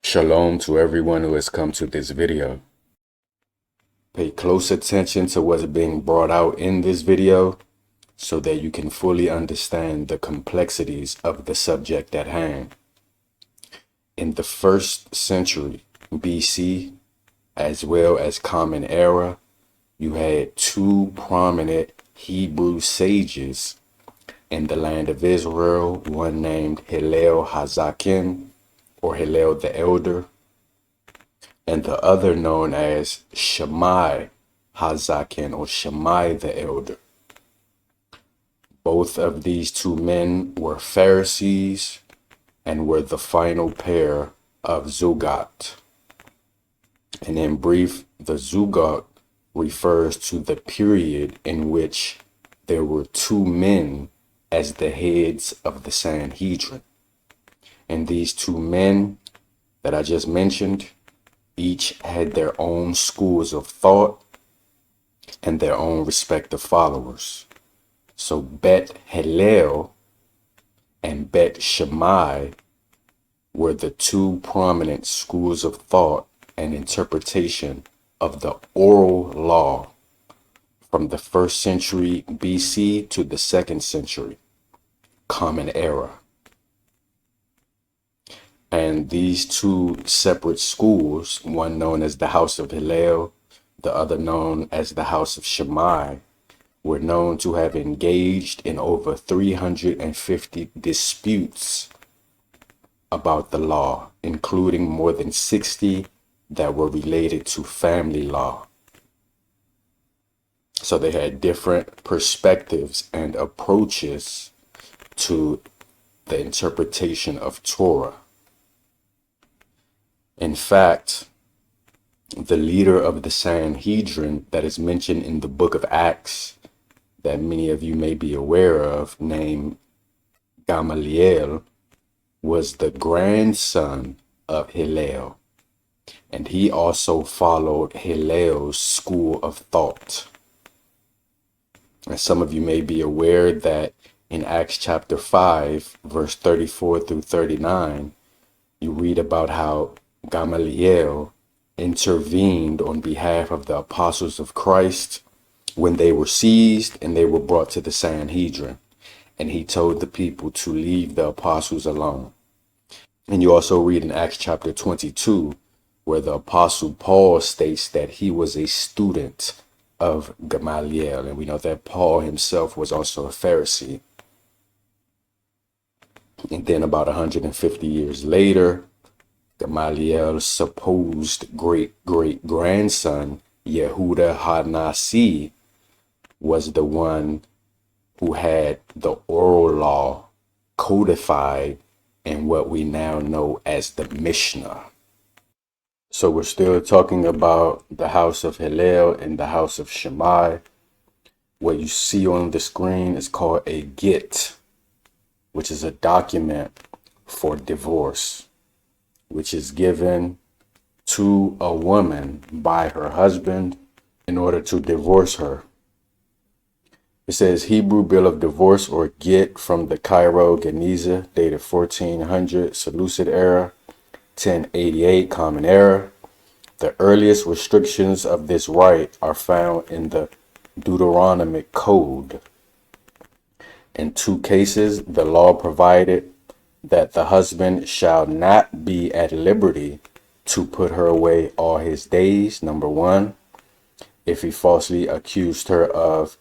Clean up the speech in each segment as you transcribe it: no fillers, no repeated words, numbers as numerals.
Shalom to everyone who has come to this video. Pay close attention to what's being brought out in this video so that you can fully understand the complexities of the subject at hand. In the 1st century BC, as well as Common Era, you had two prominent Hebrew sages in the land of Israel, one named Hillel Hazakin, or Hillel the Elder, and the other known as Shammai Hazakin, or Shammai the Elder. Both of these two men were Pharisees and were the final pair of Zugot. And in brief, the Zugot refers to the period in which there were two men as the heads of the Sanhedrin. And these two men that I just mentioned, each had their own schools of thought and their own respective followers. So Bet Hillel and Bet Shammai were the two prominent schools of thought and interpretation of the oral law from the 1st century BC to the 2nd century Common Era. And these two separate schools, one known as the House of Hillel, the other known as the House of Shammai, were known to have engaged in over 350 disputes about the law, including more than 60 that were related to family law. So they had different perspectives and approaches to the interpretation of Torah. In fact, the leader of the Sanhedrin that is mentioned in the book of Acts, that many of you may be aware of, named Gamaliel, was the grandson of Hillel, and he also followed Hillel's school of thought. And some of you may be aware that in Acts chapter 5, verse 34 through 39, you read about how Gamaliel intervened on behalf of the apostles of Christ when they were seized and they were brought to the Sanhedrin. And he told the people to leave the apostles alone. And you also read in Acts chapter 22, where the apostle Paul states that he was a student of Gamaliel. And we know that Paul himself was also a Pharisee. And then about 150 years later, Gamaliel's supposed great-great-grandson, Yehuda HaNasi, was the one who had the oral law codified in what we now know as the Mishnah. So we're still talking about the House of Hillel and the House of Shammai. What you see on the screen is called a get, which is a document for divorce, which is given to a woman by her husband in order to divorce her. It says Hebrew Bill of Divorce, or get, from the Cairo Geniza, dated 1400 Seleucid era, 1088 Common Era. The earliest restrictions of this right are found in the Deuteronomic Code. In two cases, the law provided that the husband shall not be at liberty to put her away all his days. Number one, if he falsely accused her of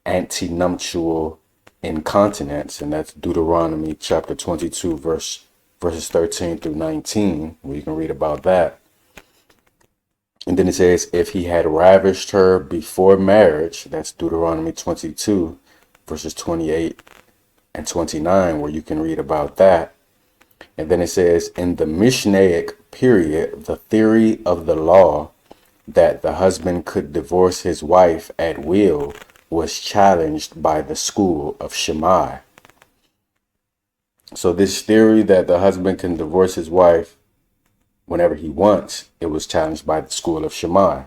antenuptial incontinence, and that's Deuteronomy chapter 22, verses 13 through 19, where you can read about that. And then it says, if he had ravished her before marriage, that's Deuteronomy 22, verses 28 and 29, where you can read about that. And then it says, in the Mishnaic period, the theory of the law that the husband could divorce his wife at will was challenged by the school of Shammai. So this theory that the husband can divorce his wife whenever he wants, it was challenged by the school of Shammai.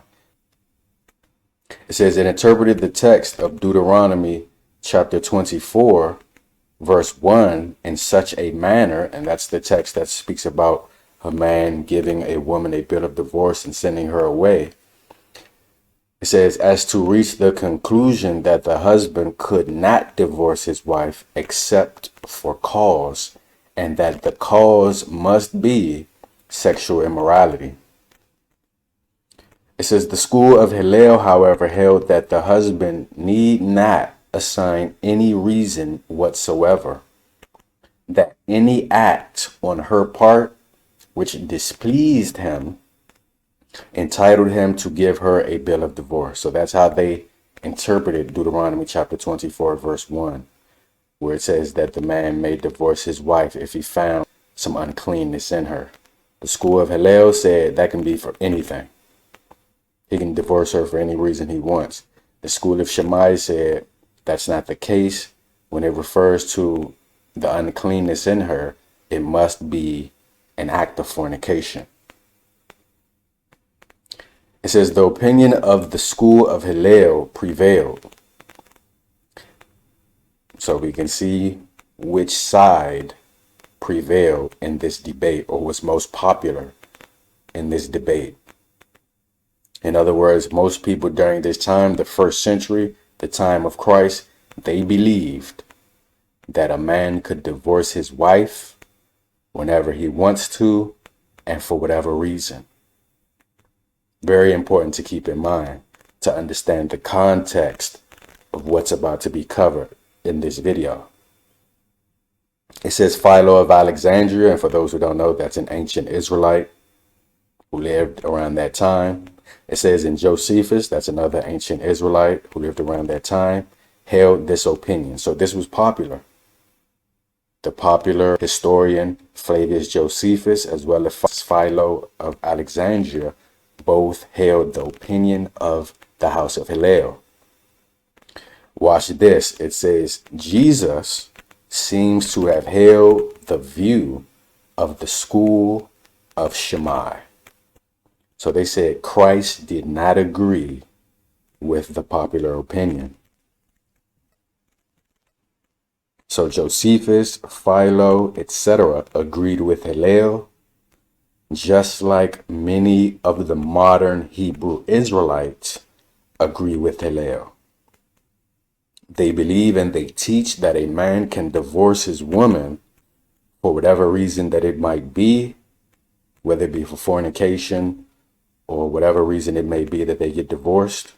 It says it interpreted the text of Deuteronomy chapter 24, verse 1 in such a manner, and that's the text that speaks about a man giving a woman a bill of divorce and sending her away. It says, as to reach the conclusion that the husband could not divorce his wife except for cause, and that the cause must be sexual immorality. It says, the school of Hillel, however, held that the husband need not assign any reason whatsoever, that any act on her part which displeased him entitled him to give her a bill of divorce. So that's how they interpreted Deuteronomy chapter 24, verse 1, where it says that the man may divorce his wife if he found some uncleanness in her. The school of Hillel said that can be for anything. He can divorce her for any reason he wants. The school of Shammai said that's not the case. When it refers to the uncleanness in her, it must be an act of fornication. It says the opinion of the school of Hillel prevailed. So we can see which side prevailed in this debate, or was most popular in this debate. In other words, most people during this time, the first century, the time of Christ, they believed that a man could divorce his wife whenever he wants to and for whatever reason. Very important to keep in mind to understand the context of what's about to be covered in this video. It says Philo of Alexandria, and for those who don't know, that's an ancient Israelite who lived around that time. It says in Josephus, that's another ancient Israelite who lived around that time, held this opinion. So this was popular. The popular historian Flavius Josephus, as well as Philo of Alexandria, both held the opinion of the house of Hillel. Watch this. It says Jesus seems to have held the view of the school of Shammai. So they said Christ did not agree with the popular opinion. So Josephus, Philo, etc. agreed with Hillel, just like many of the modern Hebrew Israelites agree with Hillel. They believe and they teach that a man can divorce his woman for whatever reason that it might be, whether it be for fornication or whatever reason it may be that they get divorced,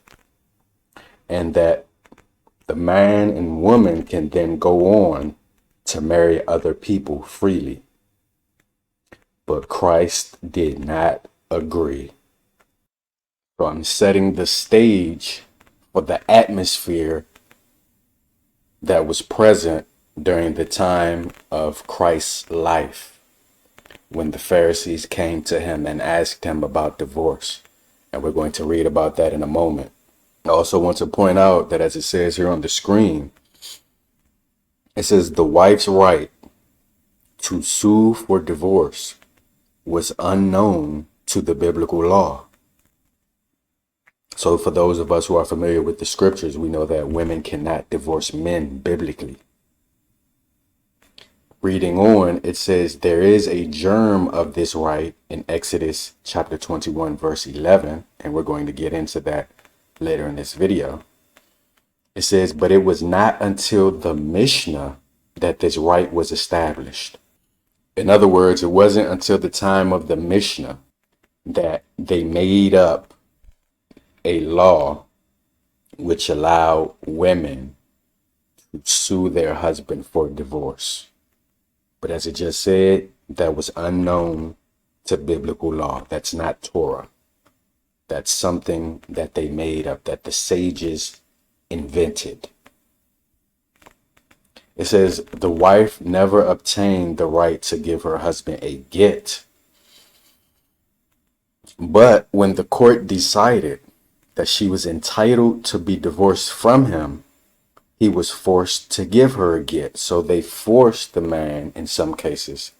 and that the man and woman can then go on to marry other people freely. But Christ did not agree. So I'm setting the stage for the atmosphere that was present during the time of Christ's life, when the Pharisees came to him and asked him about divorce. And we're going to read about that in a moment. I also want to point out that, as it says here on the screen, it says the wife's right to sue for divorce was unknown to the biblical law. So for those of us who are familiar with the scriptures, we know that women cannot divorce men biblically. Reading on, it says there is a germ of this right in Exodus chapter 21, verse 11, and we're going to get into that later in this video. It says, but it was not until the Mishnah that this right was established. In other words, it wasn't until the time of the Mishnah that they made up a law which allowed women to sue their husband for divorce. But as it just said, that was unknown to biblical law. That's not Torah. That's something that they made up, that the sages invented. It says the wife never obtained the right to give her husband a get. But when the court decided that she was entitled to be divorced from him, he was forced to give her a get. So they forced the man, in some cases,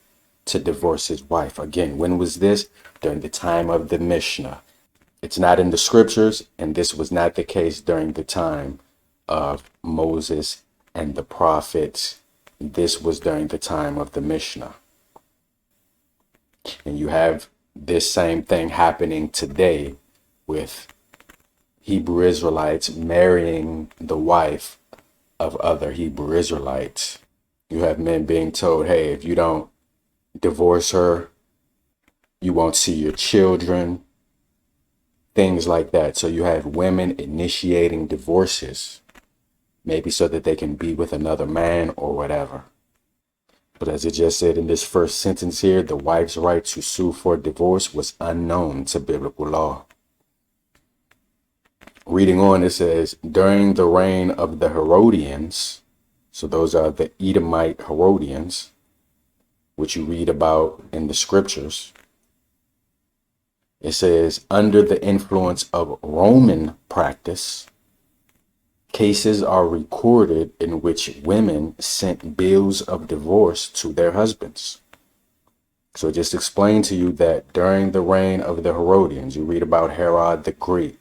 to divorce his wife. Again, when was this? During the time of the Mishnah. It's not in the scriptures, and this was not the case during the time of Moses and the prophets. This was during the time of the Mishnah. And you have this same thing happening today with Hebrew Israelites marrying the wife of other Hebrew Israelites. You have men being told, hey, if you don't divorce her, you won't see your children, things like that. So you have women initiating divorces, maybe so that they can be with another man or whatever. But as it just said in this first sentence here, the wife's right to sue for divorce was unknown to biblical law. Reading on, it says, during the reign of the Herodians, so those are the Edomite Herodians, which you read about in the scriptures. It says, under the influence of Roman practice, cases are recorded in which women sent bills of divorce to their husbands. So just explain to you that during the reign of the Herodians, you read about Herod the Great,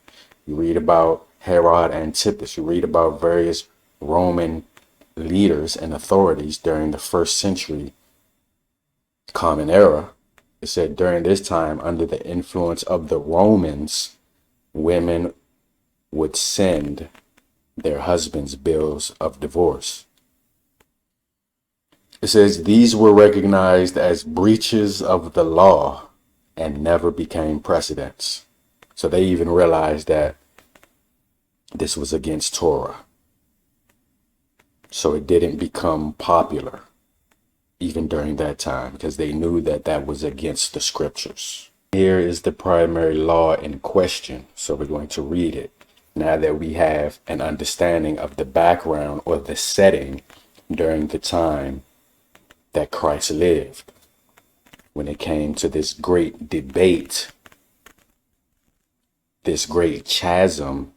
you read about Herod Antipas, you read about various Roman leaders and authorities during the first century Common Era. It said during this time, under the influence of the Romans, women would send their husbands bills of divorce. It says these were recognized as breaches of the law and never became precedents. So they even realized that this was against Torah. So it didn't become popular even during that time because they knew that that was against the scriptures. Here is the primary law in question. So we're going to read it now that we have an understanding of the background or the setting during the time that Christ lived, when it came to this great debate, this great chasm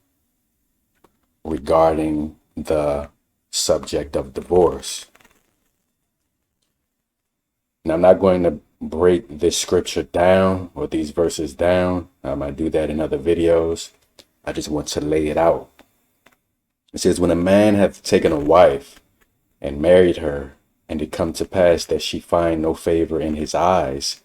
regarding the subject of divorce. Now, I'm not going to break this scripture down or these verses down. I might do that in other videos. I just want to lay it out. It says, when a man hath taken a wife and married her, and it come to pass that she find no favor in his eyes,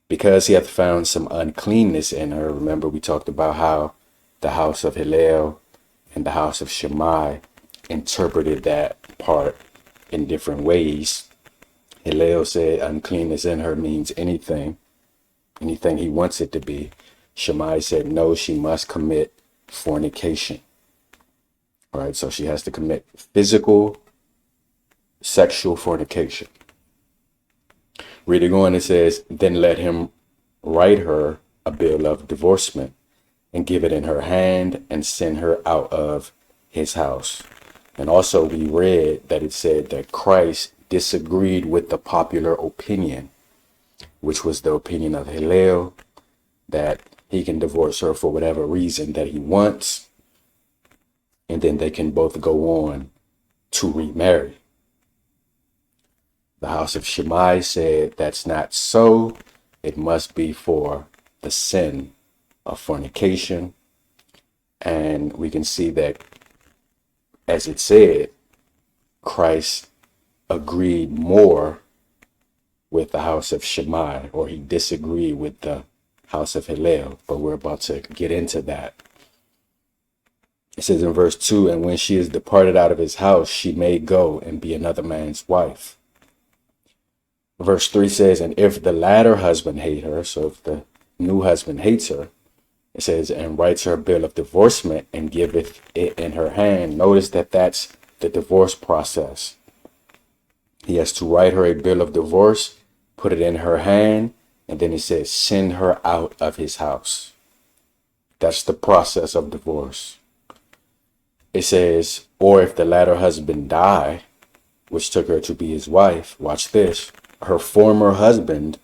because he hath found some uncleanness in her. Remember, we talked about how the house of Hillel and the house of Shammai interpreted that part in different ways. Hillel said uncleanness in her means anything he wants it to be. Shammai said, no, she must commit fornication. All right, so she has to commit physical, sexual fornication. Reading on, it says, then let him write her a bill of divorcement and give it in her hand and send her out of his house. And also we read that it said that Christ disagreed with the popular opinion, which was the opinion of Hillel, that he can divorce her for whatever reason that he wants, and then they can both go on to remarry. The house of Shammai said that's not so. It must be for the sin of fornication. And we can see that, as it said, Christ agreed more with the house of Shammai, or he disagreed with the house of Hillel, but we're about to get into that. It says in verse 2, and when she is departed out of his house, she may go and be another man's wife. Verse 3 says, and if the latter husband hate her, so if the new husband hates her, it says, and writes her a bill of divorcement and giveth it in her hand. Notice that that's the divorce process. He has to write her a bill of divorce, put it in her hand, and then it says, send her out of his house. That's the process of divorce. It says, or if the latter husband die, which took her to be his wife, watch this, her former husband,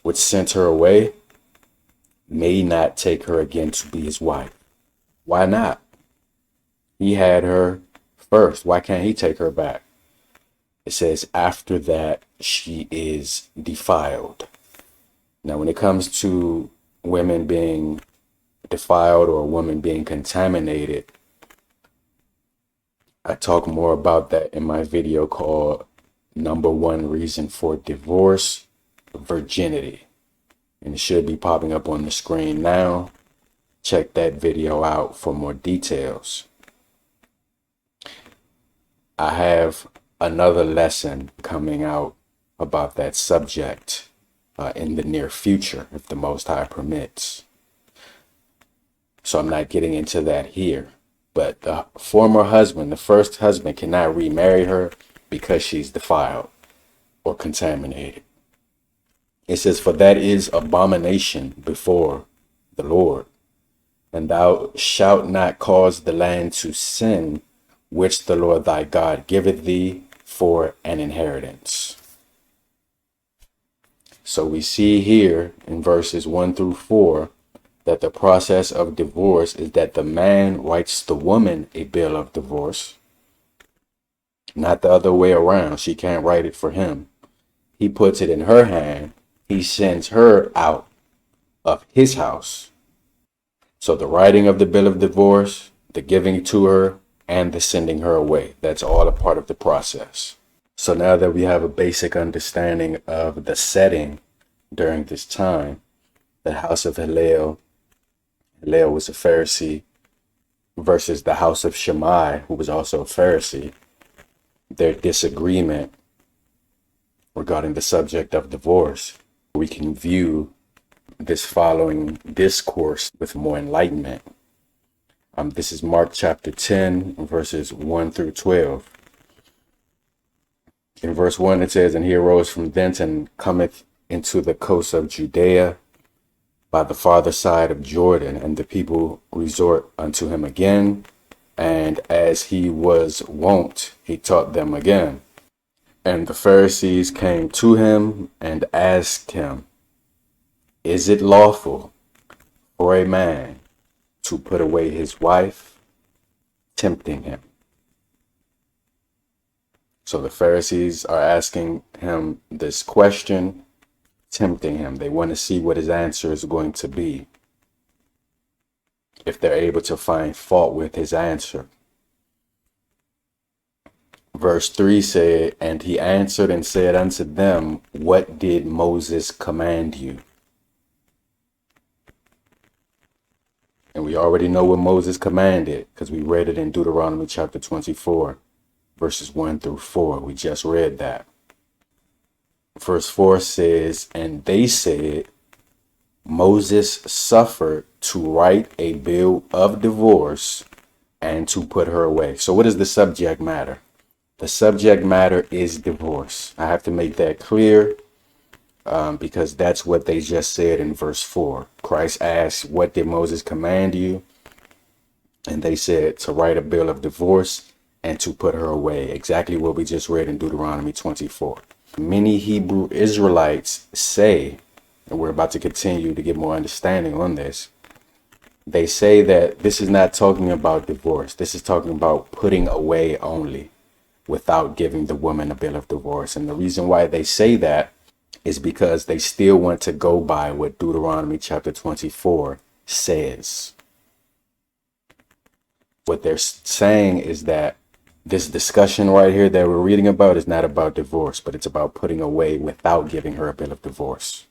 which sent her away, may not take her again to be his wife. Why not? He had her first. Why can't he take her back? It says, after that, she is defiled. Now, when it comes to women being defiled or a woman being contaminated, I talk more about that in my video called Number One Reason for Divorce, Virginity. and it should be popping up on the screen now. Check that video out for more details. I have another lesson coming out about that subject in the near future, if the Most High permits. So I'm not getting into that here. But the former husband, the first husband, cannot remarry her because she's defiled or contaminated. It says, for that is abomination before the Lord. And thou shalt not cause the land to sin, which the Lord thy God giveth thee for an inheritance. So we see here in verses 1 through 4 that the process of divorce is that the man writes the woman a bill of divorce, not the other way around. She can't write it for him. He puts it in her hand. He sends her out of his house. So the writing of the bill of divorce, the giving to her, and the sending her away, that's all a part of the process. So now that we have a basic understanding of the setting during this time, the house of Hillel was a Pharisee, versus the house of Shammai, who was also a Pharisee, their disagreement regarding the subject of divorce, we can view this following discourse with more enlightenment. This is Mark chapter 10, verses 1 through 12. In verse 1, it says, and he arose from thence and cometh into the coast of Judea by the farther side of Jordan, and the people resort unto him again. And as he was wont, he taught them again. And the Pharisees came to him and asked him, is it lawful for a man to put away his wife, tempting him? So the Pharisees are asking him this question, tempting him. They want to see what his answer is going to be, if they're able to find fault with his answer. Verse 3 said, and he answered and said unto them, what did Moses command you? And we already know what Moses commanded, because we read it in Deuteronomy chapter 24, verses 1 through 4. We just read that. Verse 4 says, and they said, Moses suffered to write a bill of divorce and to put her away. So what is the subject matter? The subject matter is divorce. I have to make that clear because that's what they just said in verse 4. Christ asked, what did Moses command you? And they said to write a bill of divorce and to put her away. Exactly what we just read in Deuteronomy 24. Many Hebrew Israelites say, and we're about to continue to get more understanding on this, they say that this is not talking about divorce. This is talking about putting away only, without giving the woman a bill of divorce. And the reason why they say that is because they still want to go by what Deuteronomy chapter 24 says. What they're saying is that this discussion right here that we're reading about is not about divorce, but it's about putting away without giving her a bill of divorce.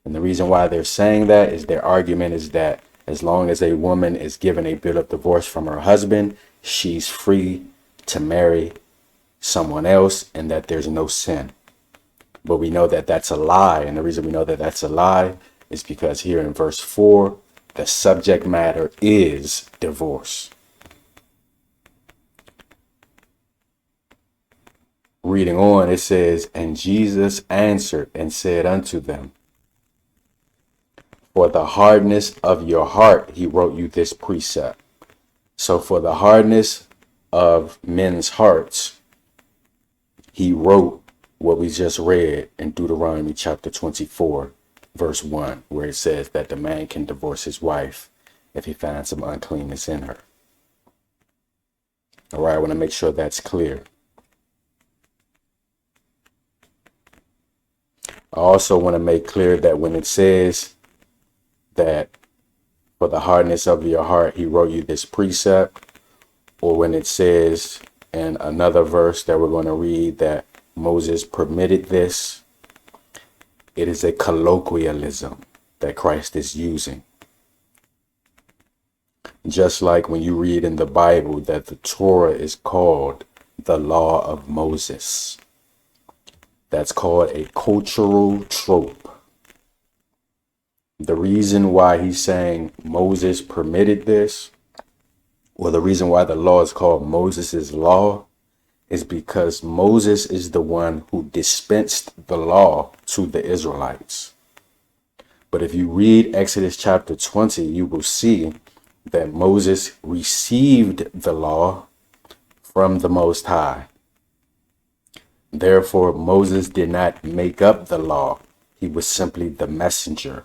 And the reason why they're saying that is their argument is that as long as a woman is given a bill of divorce from her husband, she's free to marry someone else and that there's no sin. But we know that that's a lie. And the reason we know that that's a lie is because here in verse 4, the subject matter is divorce. Reading on, it says, and Jesus answered and said unto them, for the hardness of your heart, he wrote you this precept. So for the hardness of men's hearts, he wrote what we just read in Deuteronomy chapter 24, verse 1, where it says that the man can divorce his wife if he finds some uncleanness in her. All right, I want to make sure that's clear. I also want to make clear that when it says that for the hardness of your heart, he wrote you this precept, or when it says in another verse that we're going to read that Moses permitted this, it is a colloquialism. that Christ is using. Just like when you read in the Bible that the Torah is called the law of Moses. That's called a cultural trope. The reason why he's saying Moses permitted this, or the reason why the law is called Moses' law, is because Moses is the one who dispensed the law to the Israelites. But if you read Exodus chapter 20, you will see that Moses received the law from the Most High. Therefore, Moses did not make up the law. He was simply the messenger.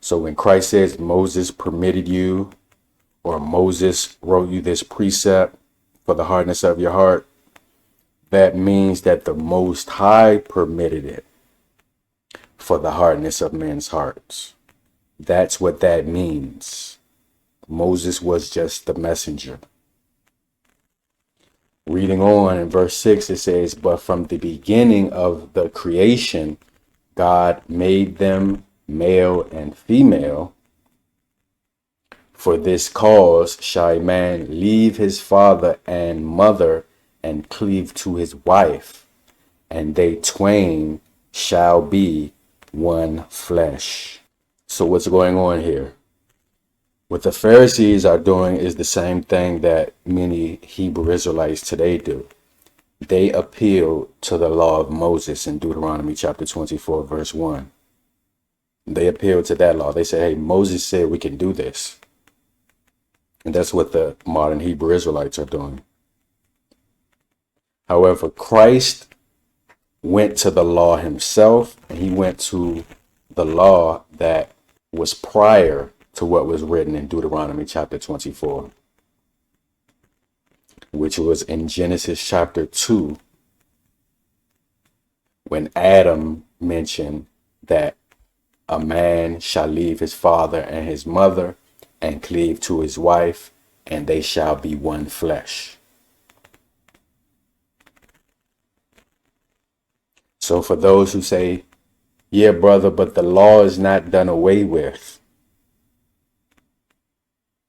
So when Christ says Moses permitted you, or Moses wrote you this precept for the hardness of your heart, that means that the Most High permitted it for the hardness of men's hearts. That's what that means. Moses was just the messenger. Reading on in verse 6, it says, but from the beginning of the creation, God made them male and female. For this cause shall a man leave his father and mother and cleave to his wife, and they twain shall be one flesh. So what's going on here? What the Pharisees are doing is the same thing that many Hebrew Israelites today do. They appeal to the law of Moses in Deuteronomy chapter 24, verse 1. They appeal to that law. They say, hey, Moses said we can do this. And that's what the modern Hebrew Israelites are doing. However, Christ went to the law himself, and he went to the law that was prior to what was written in Deuteronomy chapter 24, which was in Genesis chapter 2, when Adam mentioned that a man shall leave his father and his mother and cleave to his wife, and they shall be one flesh. So for those who say, yeah, brother, but the law is not done away with.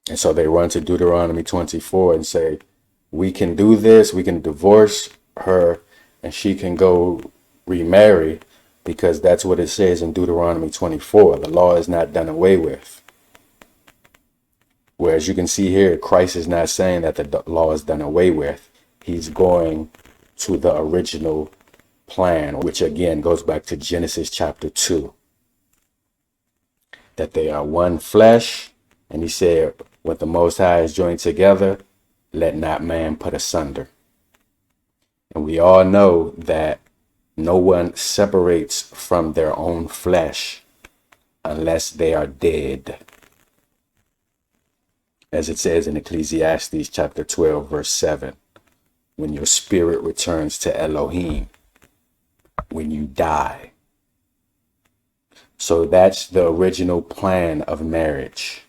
And so they run to Deuteronomy 24 and say, we can do this, we can divorce her, and she can go remarry, because that's what it says in Deuteronomy 24. The law is not done away with. Whereas you can see here, Christ is not saying that the law is done away with. He's going to the original plan, which again goes back to Genesis chapter 2. That they are one flesh. And he said, what the Most High is joined together, let not man put asunder. And we all know that no one separates from their own flesh unless they are dead. As it says in Ecclesiastes chapter 12, verse 7, when your spirit returns to Elohim, when you die. So that's the original plan of marriage.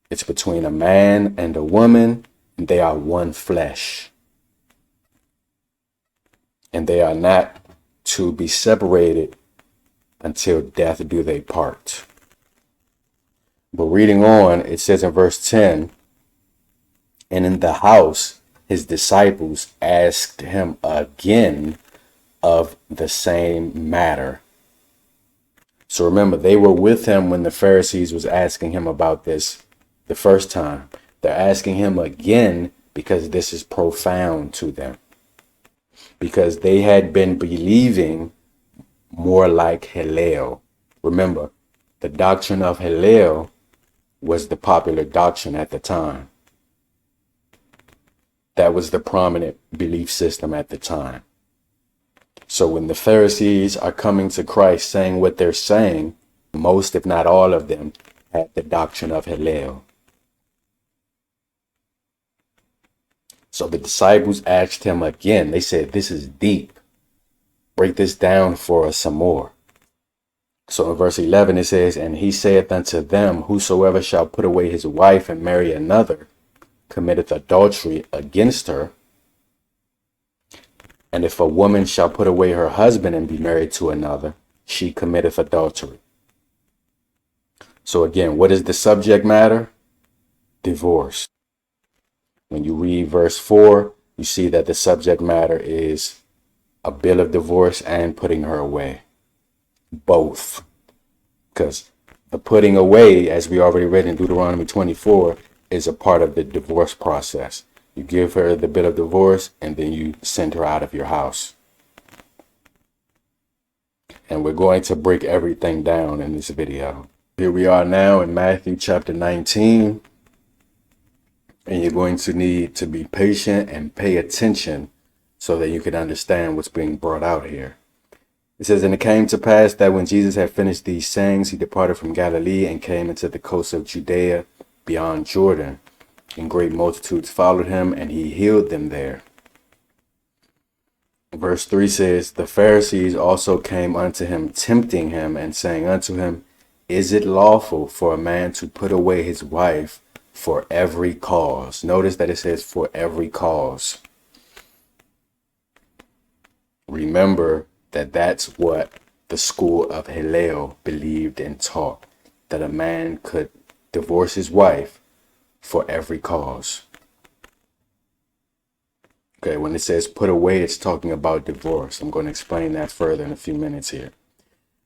It's between a man and a woman, and they are one flesh. And they are not to be separated until death do they part. But reading on, it says in verse 10, and in the house his disciples asked him again of the same matter. So remember, they were with him when the Pharisees was asking him about this the first time. They're asking him again because this is profound to them. Because they had been believing more like Hillel. Remember, the doctrine of Hillel was the popular doctrine at the time. That was the prominent belief system at the time. So when the Pharisees are coming to Christ saying what they're saying, most, if not all of them, had the doctrine of Hillel. So the disciples asked him again. They said, this is deep. Break this down for us some more. So in verse 11 it says, and he saith unto them, whosoever shall put away his wife and marry another, committeth adultery against her. And if a woman shall put away her husband and be married to another, she committeth adultery. So again, what is the subject matter? Divorce. When you read verse 4, you see that the subject matter is a bill of divorce and putting her away. Both. Because the putting away, as we already read in Deuteronomy 24, is a part of the divorce process. You give her the bill of divorce and then you send her out of your house. And we're going to break everything down in this video. Here we are now in Matthew chapter 19. And you're going to need to be patient and pay attention so that you can understand what's being brought out here. It says, and it came to pass that when Jesus had finished these sayings, he departed from Galilee and came into the coast of Judea beyond Jordan. And great multitudes followed him, and he healed them there. Verse 3 says, the Pharisees also came unto him, tempting him, and saying unto him, is it lawful for a man to put away his wife for every cause? Notice that it says for every cause. Remember that that's what the school of Hillel believed and taught, that a man could divorce his wife for every cause. Okay, when it says put away, it's talking about divorce. I'm going to explain that further in a few minutes here.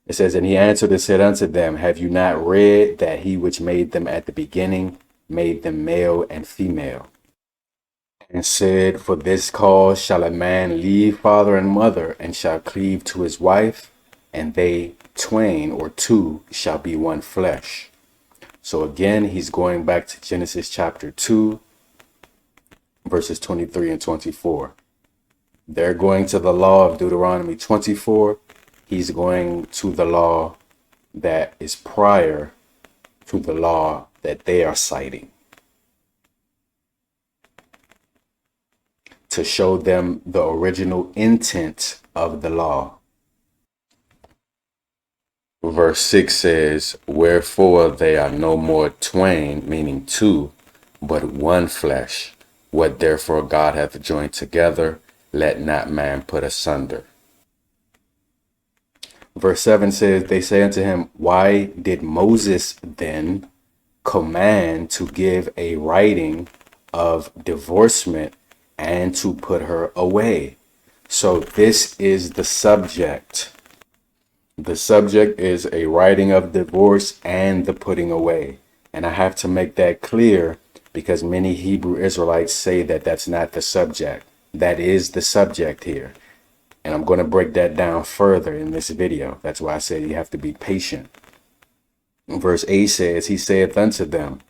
It says, and he answered and said unto them, have you not read that he which made them at the beginning made them male and female? And said, for this cause shall a man leave father and mother, and shall cleave to his wife, and they twain or two shall be one flesh. So again, he's going back to Genesis chapter 2, verses 23 and 24. They're going to the law of Deuteronomy 24. He's going to the law that is prior to the law that they are citing, to show them the original intent of the law. Verse 6 says, wherefore they are no more twain, meaning two, but one flesh. What therefore God hath joined together, let not man put asunder. Verse 7 says, they say unto him, why did Moses then command to give a writing of divorcement and to put her away? So this is the subject. The subject is a writing of divorce and the putting away. And I have to make that clear because many Hebrew Israelites say that that's not the subject. That is the subject here. And I'm going to break that down further in this video. That's why I said you have to be patient. Verse 8 says, he saith unto them,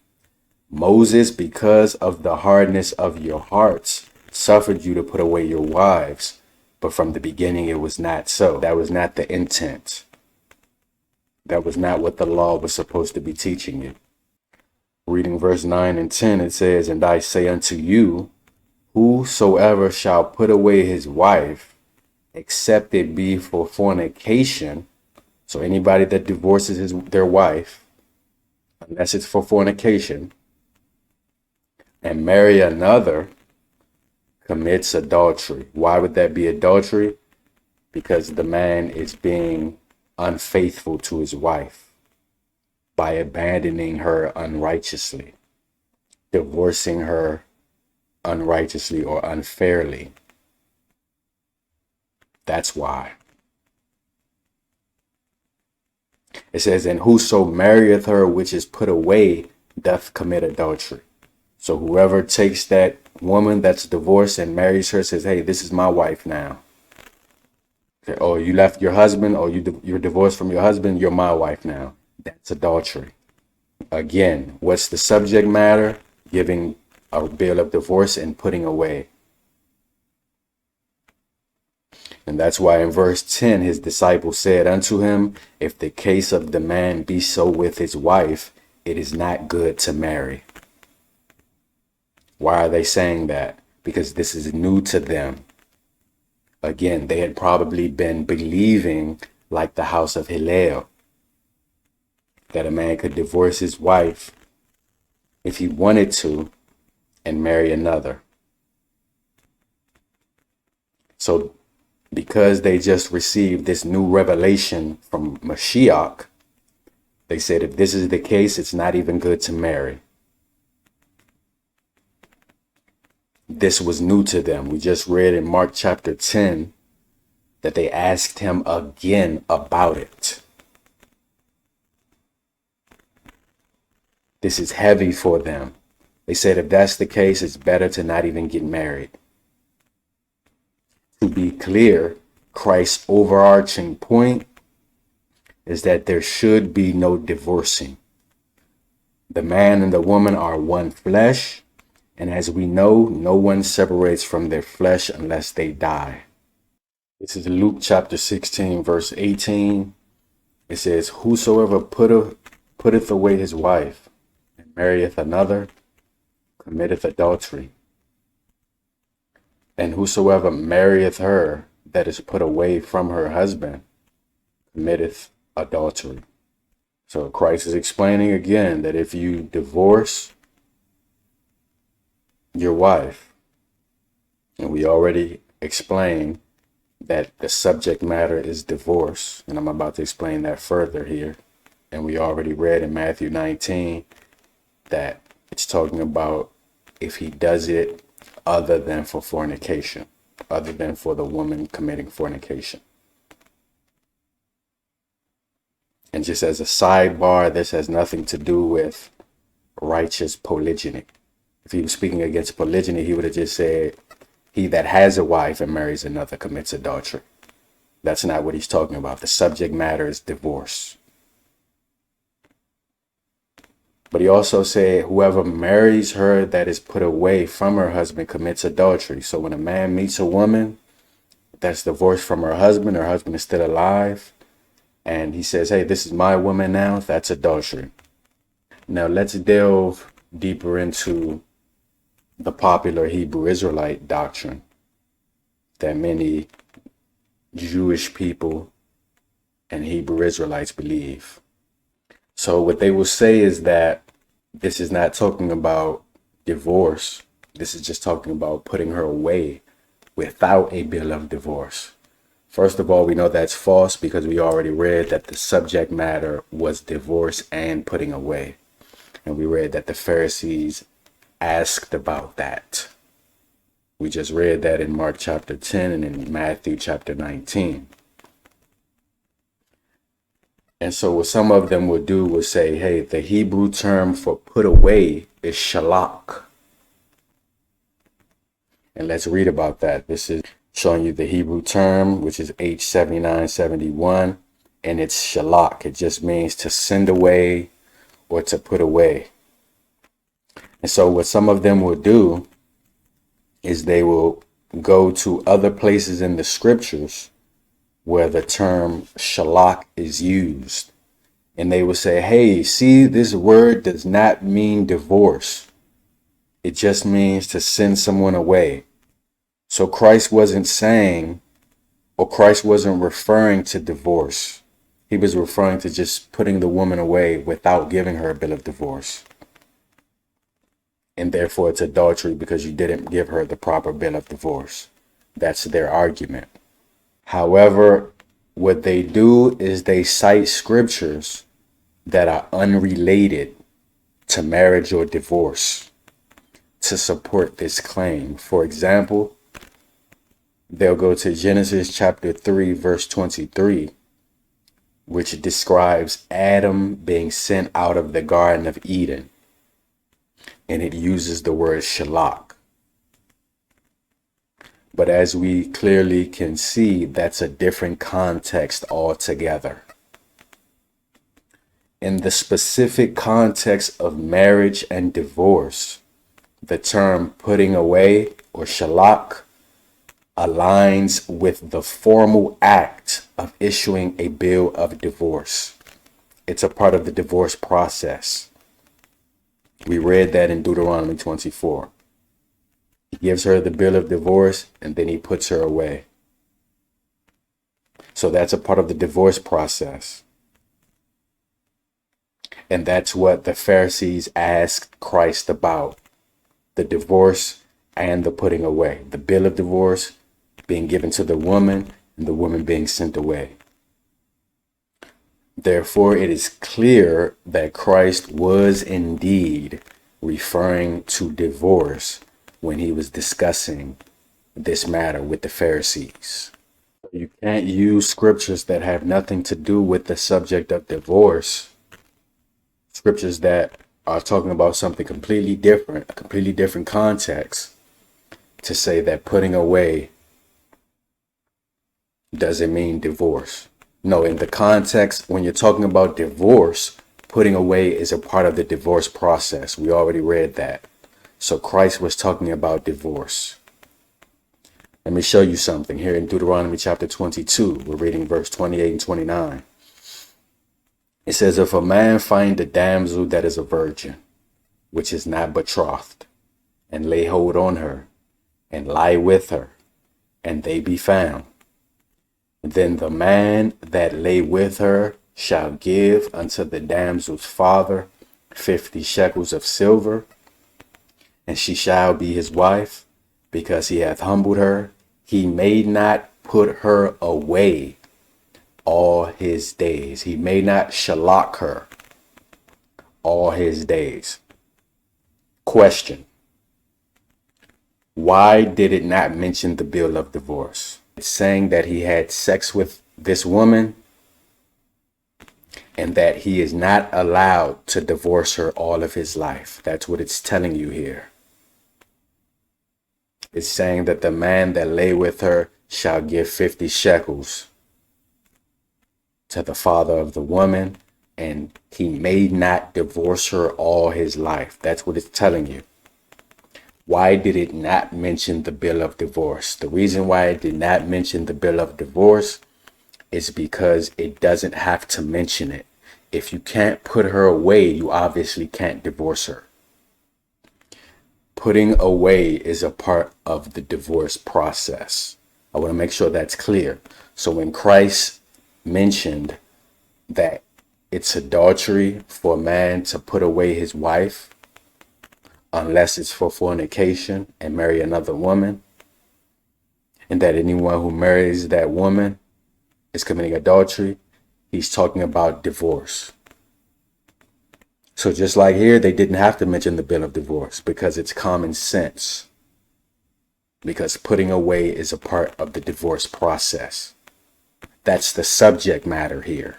Moses, because of the hardness of your hearts, suffered you to put away your wives. But from the beginning, it was not so. That was not the intent. That was not what the law was supposed to be teaching you. Reading verse 9 and 10, it says, and I say unto you, whosoever shall put away his wife, except it be for fornication. So anybody that divorces their wife, unless it's for fornication, and marry another, commits adultery. Why would that be adultery? Because the man is being unfaithful to his wife by abandoning her unrighteously, divorcing her unrighteously or unfairly. That's why. It says, and whoso marrieth her which is put away doth commit adultery. So whoever takes that woman that's divorced and marries her says, hey, this is my wife now. Okay, oh, you left your husband, or you're divorced from your husband, you're my wife now. That's adultery. Again, what's the subject matter? Giving a bill of divorce and putting away. And that's why in verse 10, his disciples said unto him, if the case of the man be so with his wife, it is not good to marry. Why are they saying that? Because this is new to them. Again, they had probably been believing like the house of Hillel, that a man could divorce his wife if he wanted to and marry another. So because they just received this new revelation from Mashiach, they said if this is the case, it's not even good to marry. This was new to them. We just read in Mark chapter 10 that they asked him again about it. This is heavy for them. They said if that's the case, it's better to not even get married. To be clear, Christ's overarching point is that there should be no divorcing. The man and the woman are one flesh, and as we know, no one separates from their flesh unless they die. This is Luke chapter 16, verse 18. It says, whosoever putteth away his wife and marrieth another committeth adultery. And whosoever marrieth her that is put away from her husband committeth adultery. So Christ is explaining again that if you divorce your wife, and we already explained that the subject matter is divorce, and I'm about to explain that further here. And we already read in Matthew 19 that it's talking about if he does it other than for fornication, other than for the woman committing fornication. And just as a sidebar, this has nothing to do with righteous polygyny. If he was speaking against polygyny, he would have just said, he that has a wife and marries another commits adultery. That's not what he's talking about. The subject matter is divorce. But he also said, whoever marries her that is put away from her husband commits adultery. So when a man meets a woman that's divorced from her husband is still alive, and he says, hey, this is my woman now, that's adultery. Now let's delve deeper into the popular Hebrew Israelite doctrine that many Jewish people and Hebrew Israelites believe. So what they will say is that this is not talking about divorce. This is just talking about putting her away without a bill of divorce. First of all, we know that's false because we already read that the subject matter was divorce and putting away. And we read that the Pharisees asked about that. We just read that in Mark chapter 10 and in Matthew chapter 19. And so what some of them would do was say, hey, the Hebrew term for put away is shalak. And let's read about that. This is showing you the Hebrew term, which is H7971, and it's shalak. It just means to send away or to put away. And so what some of them will do is they will go to other places in the scriptures where the term shalak is used. And they will say, hey, see, this word does not mean divorce. It just means to send someone away. So Christ wasn't saying, or Christ wasn't referring to divorce. He was referring to just putting the woman away without giving her a bill of divorce. And therefore it's adultery because you didn't give her the proper bill of divorce. That's their argument. However, what they do is they cite scriptures that are unrelated to marriage or divorce to support this claim. For example, they'll go to Genesis chapter 3, verse 23, which describes Adam being sent out of the Garden of Eden. And it uses the word shalak. But as we clearly can see, that's a different context altogether. In the specific context of marriage and divorce, the term putting away or shalak aligns with the formal act of issuing a bill of divorce. It's a part of the divorce process. We read that in Deuteronomy 24. He gives her the bill of divorce and then he puts her away. So that's a part of the divorce process. And that's what the Pharisees asked Christ about. The divorce and the putting away. The bill of divorce being given to the woman and the woman being sent away. Therefore, it is clear that Christ was indeed referring to divorce when he was discussing this matter with the Pharisees. You can't use scriptures that have nothing to do with the subject of divorce, scriptures that are talking about something completely different, a completely different context, to say that putting away doesn't mean divorce. No, in the context, when you're talking about divorce, putting away is a part of the divorce process. We already read that. So Christ was talking about divorce. Let me show you something here in Deuteronomy chapter 22. We're reading verse 28 and 29. It says, if a man find a damsel that is a virgin, which is not betrothed, and lay hold on her, and lie with her, and they be found, then the man that lay with her shall give unto the damsel's father 50 shekels of silver, and she shall be his wife, because he hath humbled her. He may not put her away all his days. He may not shalak her all his days. Question: why did it not mention the bill of divorce? It's saying that he had sex with this woman and that he is not allowed to divorce her all of his life. That's what it's telling you here. It's saying that the man that lay with her shall give 50 shekels to the father of the woman, and he may not divorce her all his life. That's what it's telling you. Why did it not mention the bill of divorce? The reason why it did not mention the bill of divorce is because it doesn't have to mention it. If you can't put her away, you obviously can't divorce her. Putting away is a part of the divorce process. I want to make sure that's clear. So when Christ mentioned that it's adultery for a man to put away his wife, unless it's for fornication and marry another woman, and that anyone who marries that woman is committing adultery, he's talking about divorce. So just like here, they didn't have to mention the bill of divorce because it's common sense. Because putting away is a part of the divorce process. That's the subject matter here.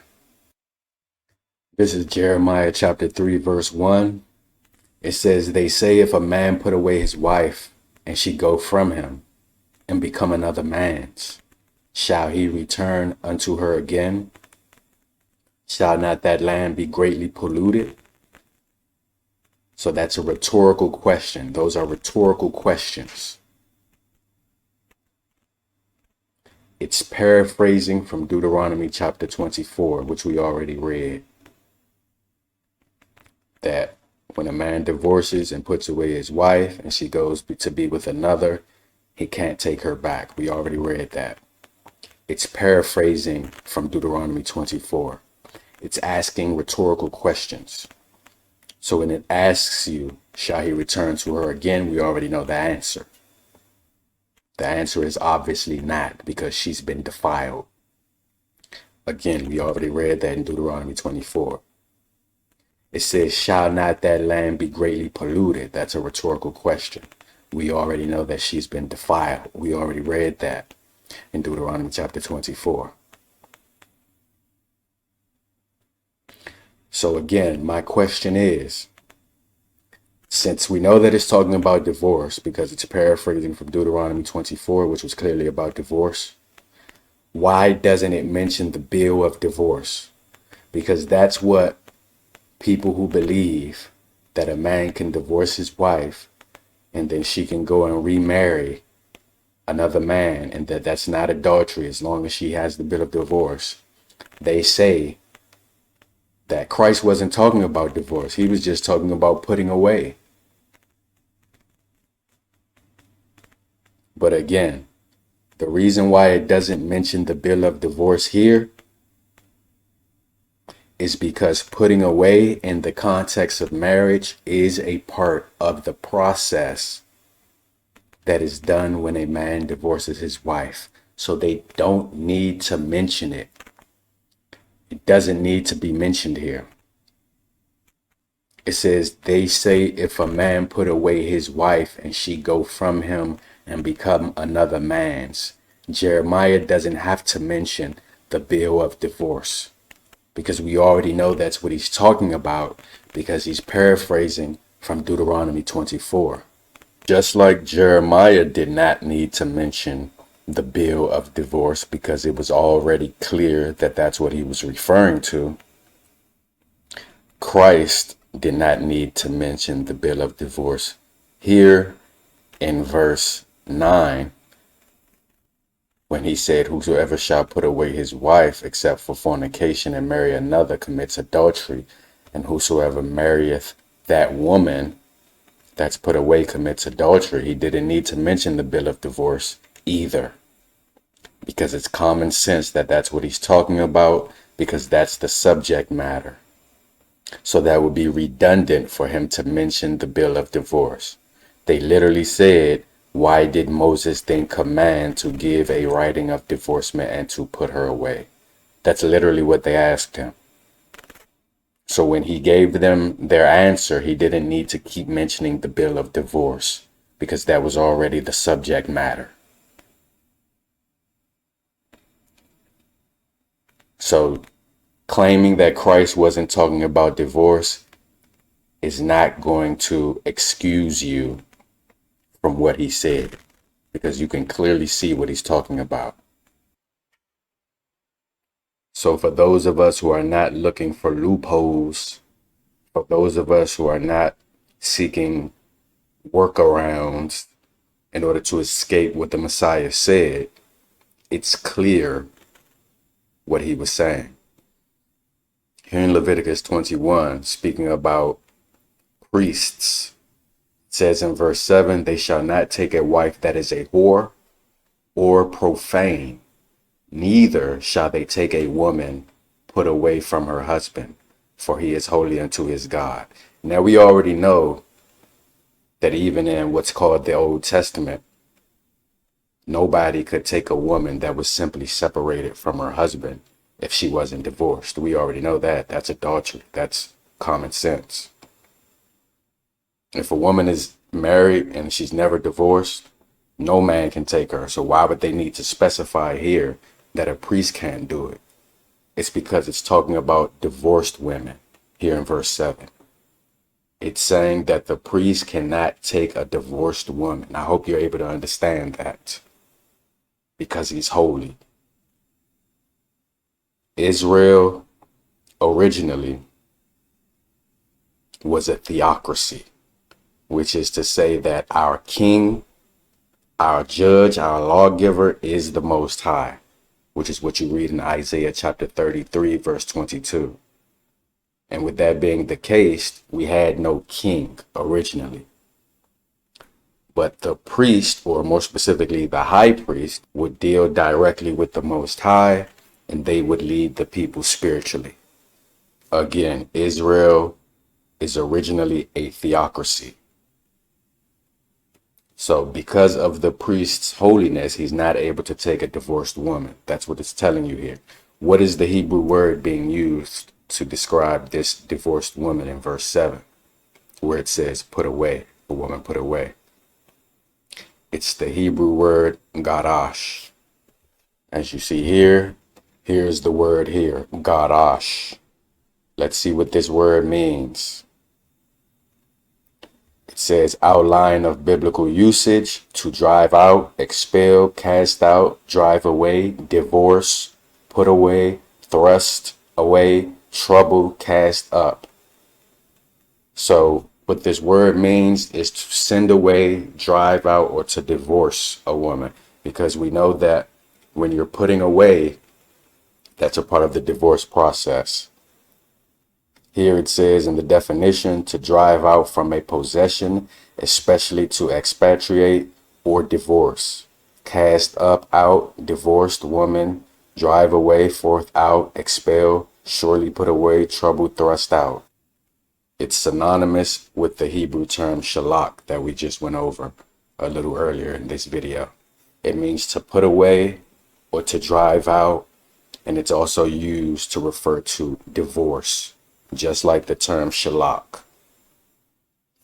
This is Jeremiah chapter 3, verse 1. It says, they say if a man put away his wife and she go from him and become another man's, shall he return unto her again? Shall not that land be greatly polluted? So that's a rhetorical question. Those are rhetorical questions. It's paraphrasing from Deuteronomy chapter 24, which we already read. That when a man divorces and puts away his wife and she goes to be with another, he can't take her back. We already read that. It's paraphrasing from Deuteronomy 24. It's asking rhetorical questions. So when it asks you, shall he return to her again? We already know the answer. The answer is obviously not, because she's been defiled. Again, we already read that in Deuteronomy 24. It says, shall not that land be greatly polluted? That's a rhetorical question. We already know that she's been defiled. We already read that in Deuteronomy chapter 24. So again, my question is, since we know that it's talking about divorce because it's paraphrasing from Deuteronomy 24, which was clearly about divorce, why doesn't it mention the bill of divorce? Because that's what people who believe that a man can divorce his wife and then she can go and remarry another man, and that's not adultery as long as she has the bill of divorce. They say that Christ wasn't talking about divorce. He was just talking about putting away. But again, the reason why it doesn't mention the bill of divorce here is because putting away in the context of marriage is a part of the process that is done when a man divorces his wife. So they don't need to mention it. It doesn't need to be mentioned here. It says, they say if a man put away his wife and she go from him and become another man's. Jeremiah doesn't have to mention the bill of divorce, because we already know that's what he's talking about, because he's paraphrasing from Deuteronomy 24. Just like Jeremiah did not need to mention the bill of divorce because it was already clear that that's what he was referring to, Christ did not need to mention the bill of divorce here in verse 9, when he said, whosoever shall put away his wife except for fornication and marry another commits adultery, and whosoever marrieth that woman that's put away commits adultery. He didn't need to mention the bill of divorce either, because it's common sense that that's what he's talking about, because that's the subject matter. So that would be redundant for him to mention the bill of divorce. They literally said, why did Moses then command to give a writing of divorcement and to put her away? That's literally what they asked him. So when he gave them their answer, he didn't need to keep mentioning the bill of divorce, because that was already the subject matter. So claiming that Christ wasn't talking about divorce is not going to excuse you from what he said, because you can clearly see what he's talking about. So for those of us who are not looking for loopholes, for those of us who are not seeking workarounds in order to escape what the Messiah said, it's clear what he was saying. Here in Leviticus 21, speaking about priests, it says in verse 7, they shall not take a wife that is a whore or profane, neither shall they take a woman put away from her husband, for he is holy unto his God. Now we already know that even in what's called the Old Testament, nobody could take a woman that was simply separated from her husband if she wasn't divorced. We already know that. That's adultery. That's common sense. If a woman is married and she's never divorced, no man can take her. So why would they need to specify here that a priest can't do it? It's because it's talking about divorced women here in verse 7. It's saying that the priest cannot take a divorced woman. I hope you're able to understand that, because he's holy. Israel originally was a theocracy, which is to say that our king, our judge, our lawgiver is the Most High, which is what you read in Isaiah chapter 33, verse 22. And with that being the case, we had no king originally. But the priest, or more specifically the high priest, would deal directly with the Most High, and they would lead the people spiritually. Again, Israel is originally a theocracy. So because of the priest's holiness, he's not able to take a divorced woman. That's what it's telling you here. What is the Hebrew word being used to describe this divorced woman in verse 7, where it says put away, a woman put away? It's the Hebrew word garash. As you see here, here's the word here, garash. Let's see what this word means. It says outline of biblical usage: to drive out, expel, cast out, drive away, divorce, put away, thrust away, trouble, cast up. So what this word means is to send away, drive out, or to divorce a woman, because we know that when you're putting away, that's a part of the divorce process. Here it says in the definition, to drive out from a possession, especially to expatriate or divorce. Cast up, out, divorced woman, drive away, forth, out, expel, surely put away, trouble, thrust out. It's synonymous with the Hebrew term shalak that we just went over a little earlier in this video. It means to put away, or to drive out, and it's also used to refer to divorce, just like the term shalak,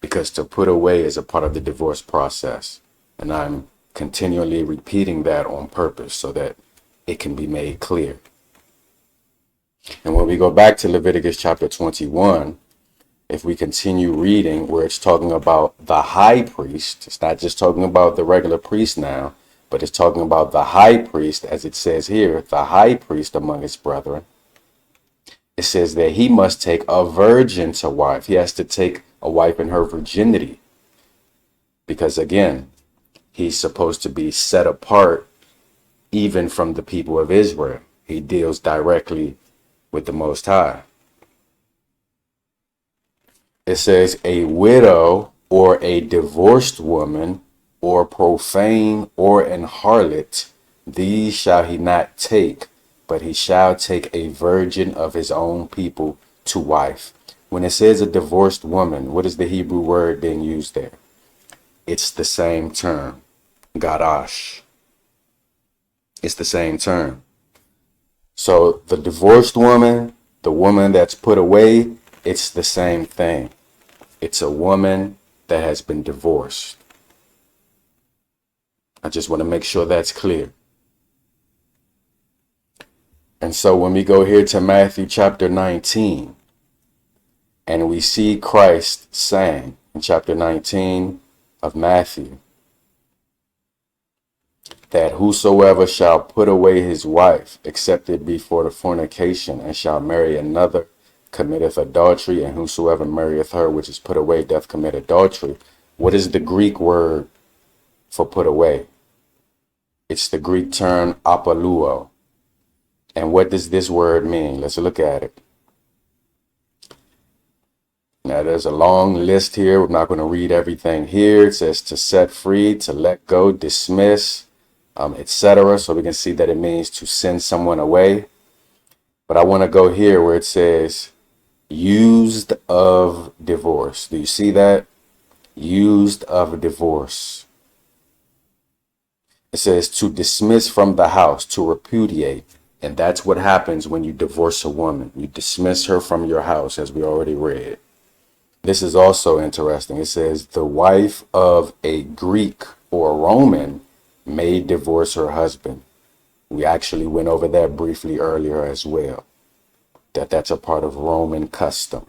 because to put away is a part of the divorce process. And I'm continually repeating that on purpose so that it can be made clear. And when we go back to Leviticus chapter 21, if we continue reading where it's talking about the high priest, it's not just talking about the regular priest now, but it's talking about the high priest, as it says here, the high priest among his brethren. It says that he must take a virgin to wife. He has to take a wife in her virginity. Because again, he's supposed to be set apart even from the people of Israel. He deals directly with the Most High. It says a widow or a divorced woman or profane or an harlot, these shall he not take, but he shall take a virgin of his own people to wife. When it says a divorced woman, what is the Hebrew word being used there? It's the same term, garash. It's the same term. So the divorced woman, the woman that's put away, it's the same thing. It's a woman that has been divorced. I just want to make sure that's clear. And so when we go here to Matthew chapter 19, and we see Christ saying in chapter 19 of Matthew, that whosoever shall put away his wife, except it be for the fornication, and shall marry another, committeth adultery, and whosoever marrieth her which is put away doth commit adultery. What is the Greek word for put away? It's the Greek term apaluo. And what does this word mean? Let's look at it. Now, there's a long list here. We're not going to read everything here. It says to set free, to let go, dismiss, etc. So we can see that it means to send someone away. But I want to go here where it says used of divorce. Do you see that? Used of divorce. It says to dismiss from the house, to repudiate. And that's what happens when you divorce a woman. You dismiss her from your house, as we already read. This is also interesting. It says the wife of a Greek or Roman may divorce her husband. We actually went over that briefly earlier as well. That's a part of Roman custom,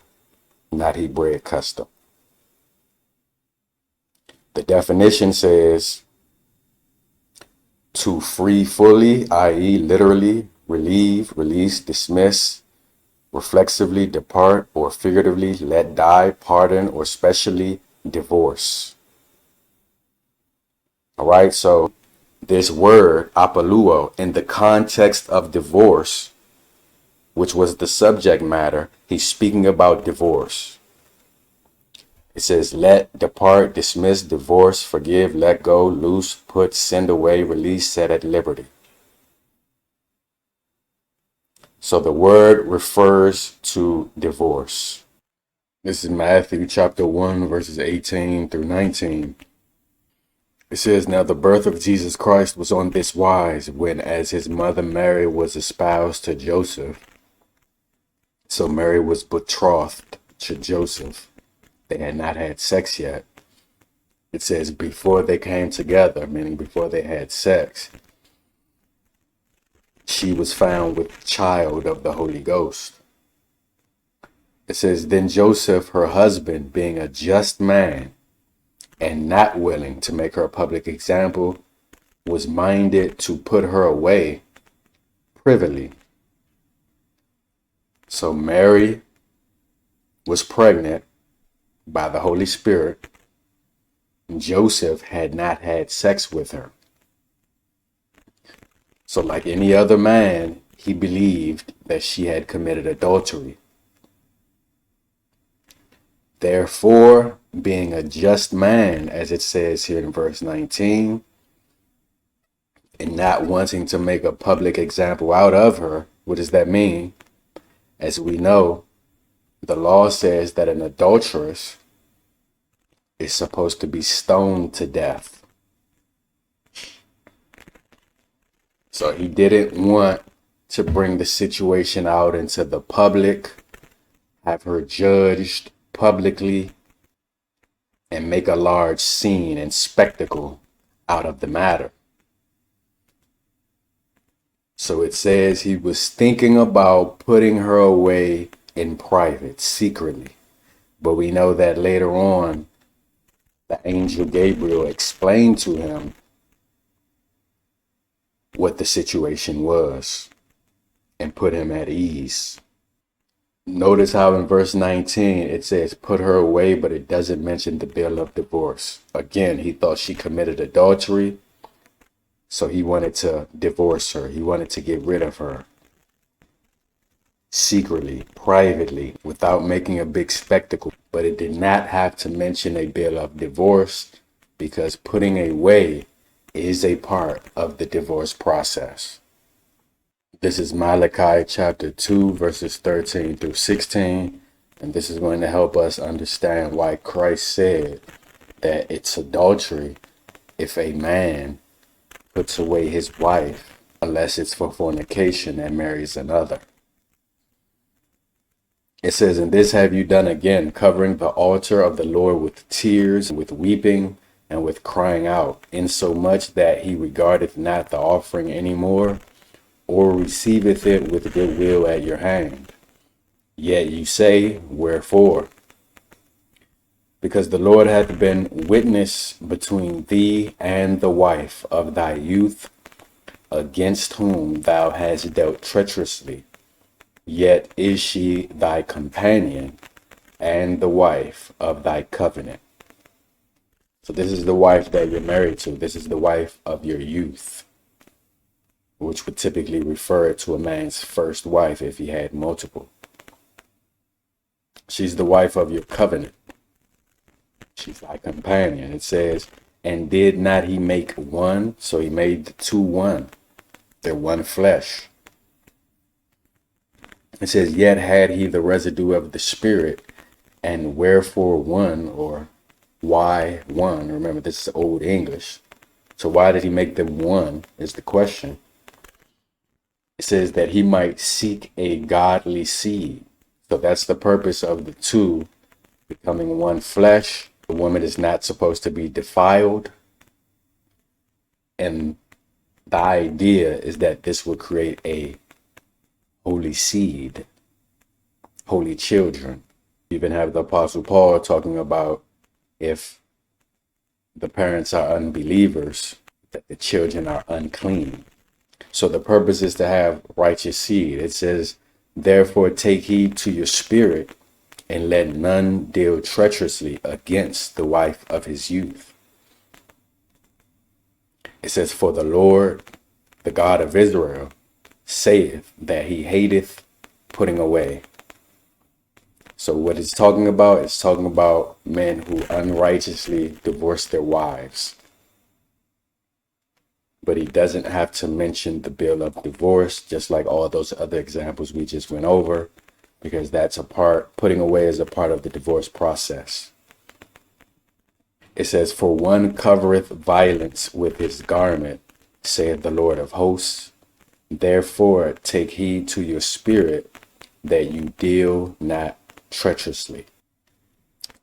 not Hebraic custom. The definition says to free fully, i.e. literally, relieve, release, dismiss, reflexively depart, or figuratively let die, pardon, or specially divorce. All right, so this word, apaluo, in the context of divorce, which was the subject matter, he's speaking about divorce. It says let, depart, dismiss, divorce, forgive, let go, loose, put, send away, release, set at liberty. So the word refers to divorce. This is Matthew chapter 1, verses 18 through 19. It says, now the birth of Jesus Christ was on this wise, when as his mother Mary was espoused to Joseph. So Mary was betrothed to Joseph. They had not had sex yet. It says before they came together, meaning before they had sex, she was found with child of the Holy Ghost. It says, then Joseph, her husband, being a just man and not willing to make her a public example, was minded to put her away privily. So Mary was pregnant by the Holy Spirit. Joseph had not had sex with her. So like any other man, he believed that she had committed adultery. Therefore, being a just man, as it says here in verse 19, and not wanting to make a public example out of her, what does that mean? As we know, the law says that an adulteress is supposed to be stoned to death. So he didn't want to bring the situation out into the public, have her judged publicly, and make a large scene and spectacle out of the matter. So it says he was thinking about putting her away in private, secretly. But we know that later on, the angel Gabriel explained to him what the situation was and put him at ease. Notice how in verse 19 it says put her away, but it doesn't mention the bill of divorce. Again, he thought she committed adultery, so he wanted to divorce her. He wanted to get rid of her secretly, privately, without making a big spectacle. But it did not have to mention a bill of divorce, because putting away is a part of the divorce process. This is Malachi chapter 2, verses 13 through 16. And this is going to help us understand why Christ said that it's adultery if a man puts away his wife, unless it's for fornication, and marries another. It says, and this have you done again, covering the altar of the Lord with tears, with weeping, and with crying out, insomuch that he regardeth not the offering any more, or receiveth it with good will at your hand. Yet you say, wherefore? Because the Lord hath been witness between thee and the wife of thy youth, against whom thou hast dealt treacherously. Yet is she thy companion and the wife of thy covenant. So this is the wife that you're married to. This is the wife of your youth, which would typically refer to a man's first wife if he had multiple. She's the wife of your covenant. She's thy companion. It says, and did not he make one? So he made the two one. They're one flesh. It says, yet had he the residue of the Spirit, and wherefore one, or why one? Remember, this is Old English. So why did he make them one is the question. It says that he might seek a godly seed. So that's the purpose of the two becoming one flesh. The woman is not supposed to be defiled. And the idea is that this will create a holy seed, holy children. You even have the Apostle Paul talking about if the parents are unbelievers, that the children are unclean. So the purpose is to have righteous seed. It says, therefore take heed to your spirit, and let none deal treacherously against the wife of his youth. It says, for the Lord, the God of Israel, saith that he hateth putting away. So what it's talking about, it's talking about men who unrighteously divorce their wives. But he doesn't have to mention the bill of divorce, just like all those other examples we just went over, because that's a part, putting away is a part of the divorce process. It says, for one covereth violence with his garment, saith the Lord of hosts. Therefore take heed to your spirit, that you deal not treacherously.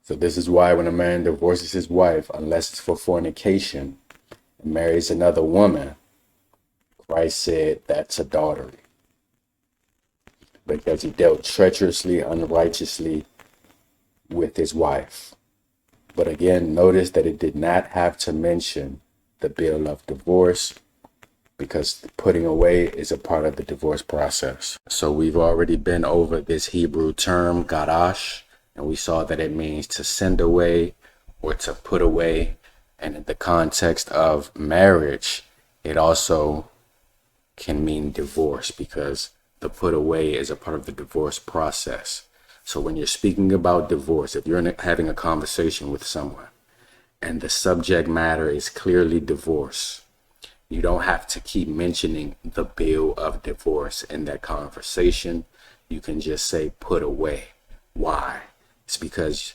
So this is why when a man divorces his wife, unless it's for fornication, and marries another woman, Christ said that's adultery, because he dealt treacherously, unrighteously with his wife. But again, notice that it did not have to mention the bill of divorce, because putting away is a part of the divorce process. So we've already been over this Hebrew term, garash, and we saw that it means to send away or to put away. And in the context of marriage, it also can mean divorce, because the put away is a part of the divorce process. So when you're speaking about divorce, if you're having a conversation with someone and the subject matter is clearly divorce, you don't have to keep mentioning the bill of divorce in that conversation. You can just say put away. Why? It's because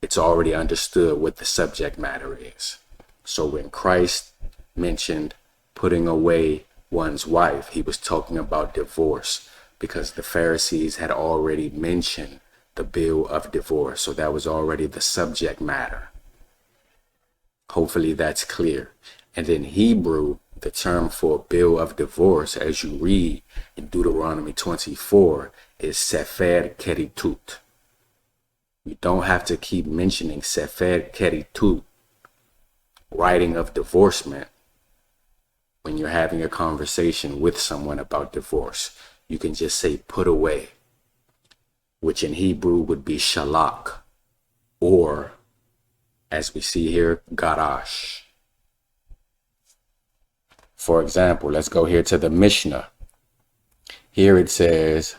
it's already understood what the subject matter is. So when Christ mentioned putting away one's wife. He was talking about divorce because the Pharisees had already mentioned the bill of divorce. So that was already the subject matter. Hopefully that's clear. And in Hebrew, the term for bill of divorce, as you read in Deuteronomy 24, is sefer keritut. You don't have to keep mentioning sefer keritut, writing of divorcement, when you're having a conversation with someone about divorce. You can just say put away, which in Hebrew would be shalak, or as we see here, garash. For example, let's go here to the Mishnah. Here it says,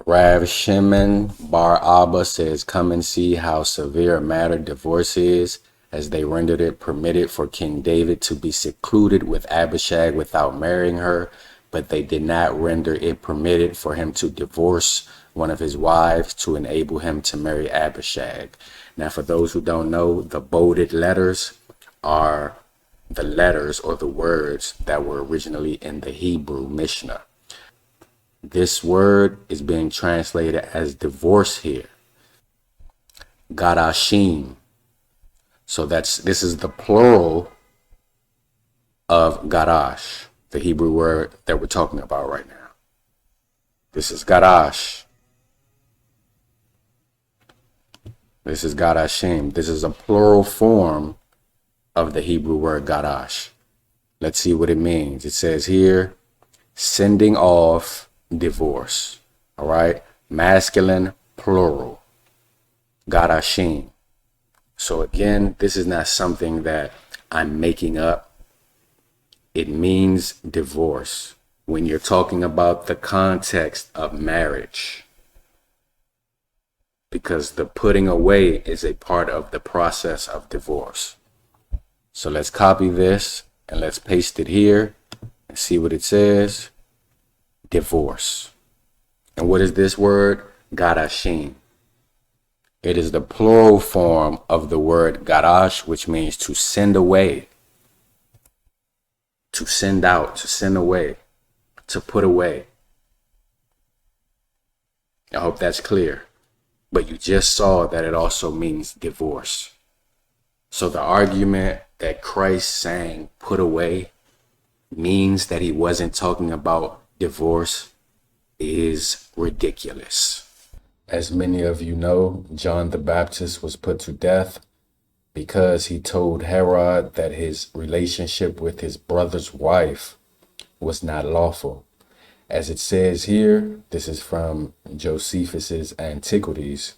Rav Shimon Bar Abba says, come and see how severe a matter divorce is, as they rendered it permitted for King David to be secluded with Abishag without marrying her, but they did not render it permitted for him to divorce one of his wives to enable him to marry Abishag. Now, for those who don't know, the bolded letters are the letters or the words that were originally in the Hebrew Mishnah. This word is being translated as divorce here, garashim. So this is the plural of garash, the Hebrew word that we're talking about right now. This is garash. This is garashim. This is a plural form of the Hebrew word garash. Let's see what it means. It says here, sending off, divorce. All right, masculine plural, garashim. So again, this is not something that I'm making up. It means divorce when you're talking about the context of marriage, because the putting away is a part of the process of divorce. So let's copy this and let's paste it here and see what it says. Divorce. And what is this word? Garashim. It is the plural form of the word garash, which means to send away, to send out, to send away, to put away. I hope that's clear. But you just saw that it also means divorce. So the argument that Christ saying put away means that he wasn't talking about divorce is ridiculous. As many of you know, John the Baptist was put to death because he told Herod that his relationship with his brother's wife was not lawful. As it says here, this is from Josephus's Antiquities.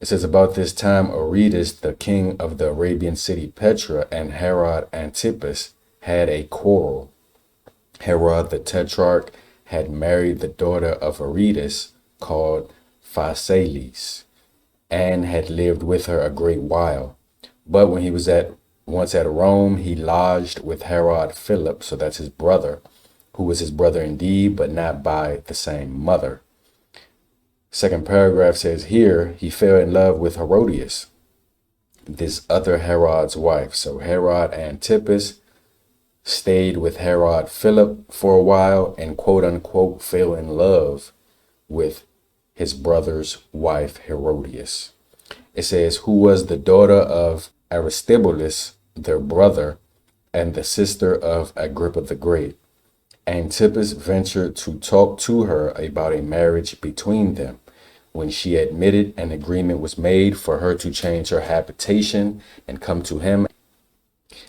It says, about this time, Aretas, the king of the Arabian city Petra, and Herod Antipas had a quarrel. Herod the Tetrarch had married the daughter of Aretas, called Phasaelis, and had lived with her a great while. But when he was once at Rome, he lodged with Herod Philip, so that's his brother, who was his brother indeed, but not by the same mother. Second paragraph says here, he fell in love with Herodias, this other Herod's wife. So Herod Antipas stayed with Herod Philip for a while and quote unquote fell in love with his brother's wife Herodias. It says, who was the daughter of Aristobulus, their brother, and the sister of Agrippa the Great. Antipas ventured to talk to her about a marriage between them. When she admitted, an agreement was made for her to change her habitation and come to him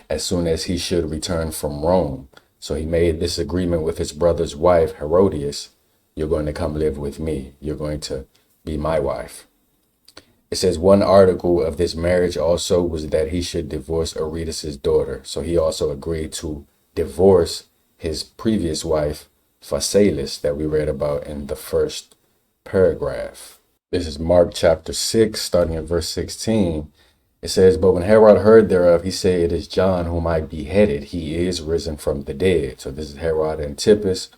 as soon as he should return from Rome. So he made this agreement with his brother's wife, Herodias. You're going to come live with me. You're going to be my wife. It says one article of this marriage also was that he should divorce Aretas' daughter. So he also agreed to divorce his previous wife, Phasaelis, that we read about in the first paragraph. This is Mark chapter 6, starting at verse 16. It says, but when Herod heard thereof, he said, it is John whom I beheaded. He is risen from the dead. So this is Herod Antipas,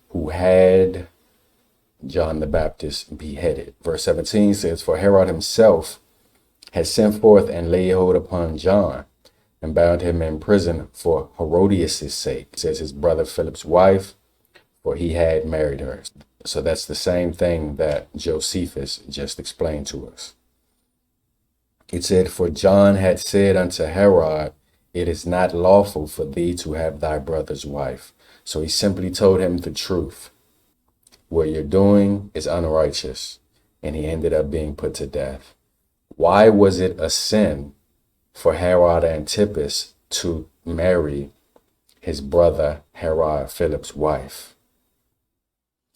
who had John the Baptist beheaded. Verse 17 says, for Herod himself had sent forth and laid hold upon John, and bound him in prison for Herodias' sake. It says his brother Philip's wife, for he had married her. So that's the same thing that Josephus just explained to us. It said, for John had said unto Herod, it is not lawful for thee to have thy brother's wife. So he simply told him the truth. What you're doing is unrighteous. And he ended up being put to death. Why was it a sin for Herod Antipas to marry his brother Herod Philip's wife?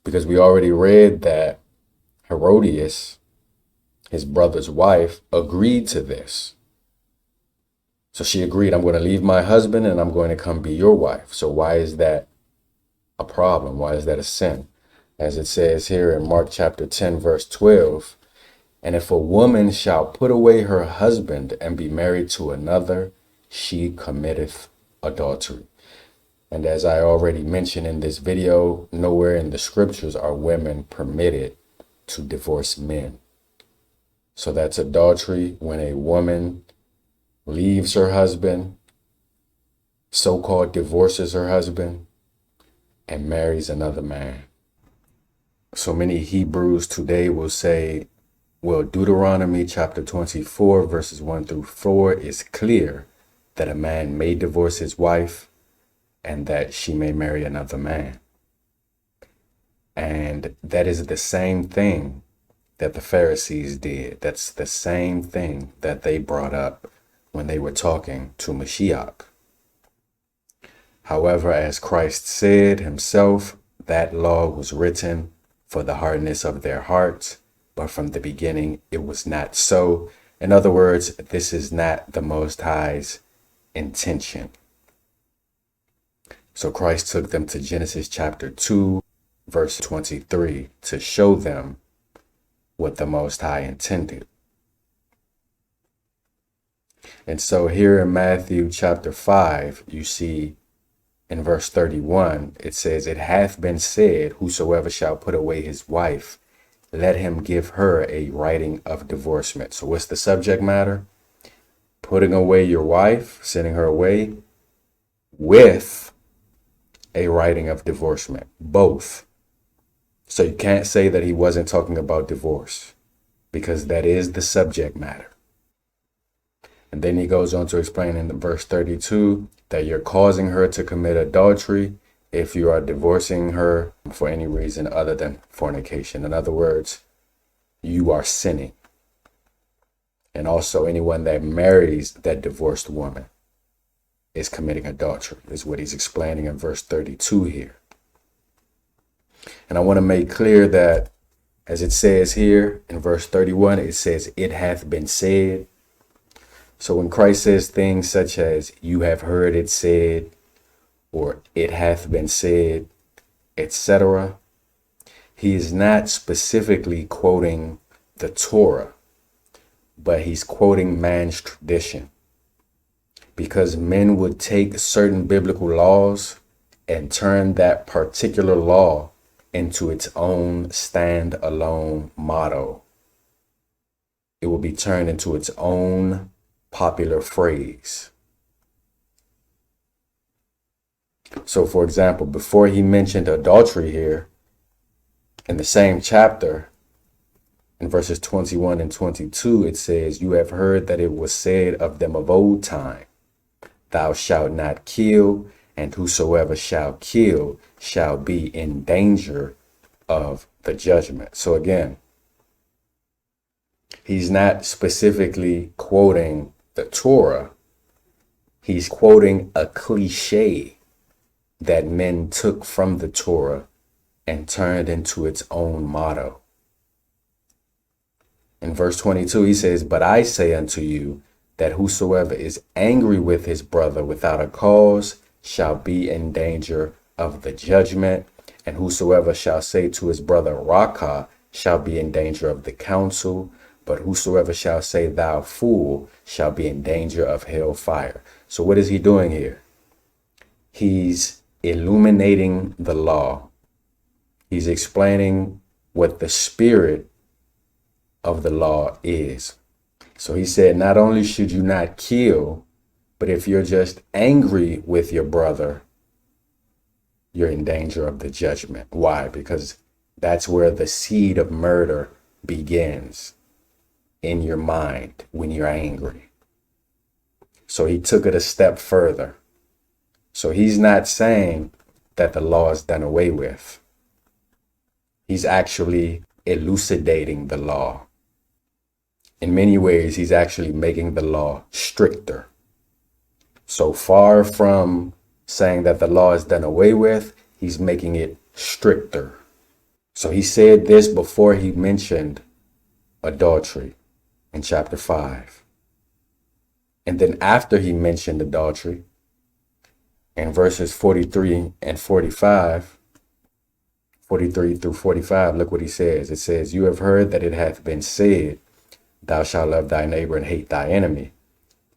Because we already read that Herodias, his brother's wife, agreed to this. So she agreed, I'm going to leave my husband and I'm going to come be your wife. So why is that a problem? Why is that a sin? As it says here in Mark chapter 10, verse 12, and if a woman shall put away her husband and be married to another, she committeth adultery. And as I already mentioned in this video, nowhere in the scriptures are women permitted to divorce men. So that's adultery when a woman leaves her husband, so-called divorces her husband, and marries another man. So many Hebrews today will say, well, Deuteronomy chapter 24, verses 1 through 4 is clear that a man may divorce his wife and that she may marry another man. And that is the same thing that the Pharisees did. That's the same thing that they brought up when they were talking to Mashiach. However, as Christ said himself, that law was written for the hardness of their hearts, but from the beginning it was not so. In other words, this is not the Most High's intention. So Christ took them to Genesis chapter 2, verse 23 to show them what the Most High intended. And so here in Matthew chapter 5, you see in verse 31, it says, it hath been said, whosoever shall put away his wife, let him give her a writing of divorcement. So what's the subject matter? Putting away your wife, sending her away, with a writing of divorcement, both. So you can't say that he wasn't talking about divorce, because that is the subject matter. And then he goes on to explain in verse 32 that you're causing her to commit adultery if you are divorcing her for any reason other than fornication. In other words, you are sinning. And also anyone that marries that divorced woman is committing adultery, is what he's explaining in verse 32 here. And I want to make clear that, as it says here in verse 31, it says, it hath been said. So when Christ says things such as, you have heard it said, or it hath been said, etc., he is not specifically quoting the Torah, but he's quoting man's tradition. Because men would take certain biblical laws and turn that particular law into its own stand-alone motto. It will be turned into its own popular phrase. So, for example, before he mentioned adultery here, in the same chapter, in verses 21 and 22, it says, you have heard that it was said of them of old time, thou shalt not kill, and whosoever shall kill shall be in danger of the judgment. So again, he's not specifically quoting the Torah. He's quoting a cliche that men took from the Torah and turned into its own motto. In verse 22, he says, but I say unto you that whosoever is angry with his brother without a cause shall be in danger of the judgment, and whosoever shall say to his brother Raca shall be in danger of the council, but whosoever shall say thou fool shall be in danger of hell fire. So what is he doing here? He's illuminating the law. He's explaining what the spirit of the law is. So he said, not only should you not kill, But if you're just angry with your brother, you're in danger of the judgment. Why? Because that's where the seed of murder begins, in your mind when you're angry. So he took it a step further. So he's not saying that the law is done away with. He's actually elucidating the law. In many ways, he's actually making the law stricter. So far from saying that the law is done away with, he's making it stricter. So he said this before he mentioned adultery in chapter 5. And then after he mentioned adultery, in verses 43 and 45, 43 through 45, look what he says. It says, "You have heard that it hath been said, thou shalt love thy neighbor and hate thy enemy.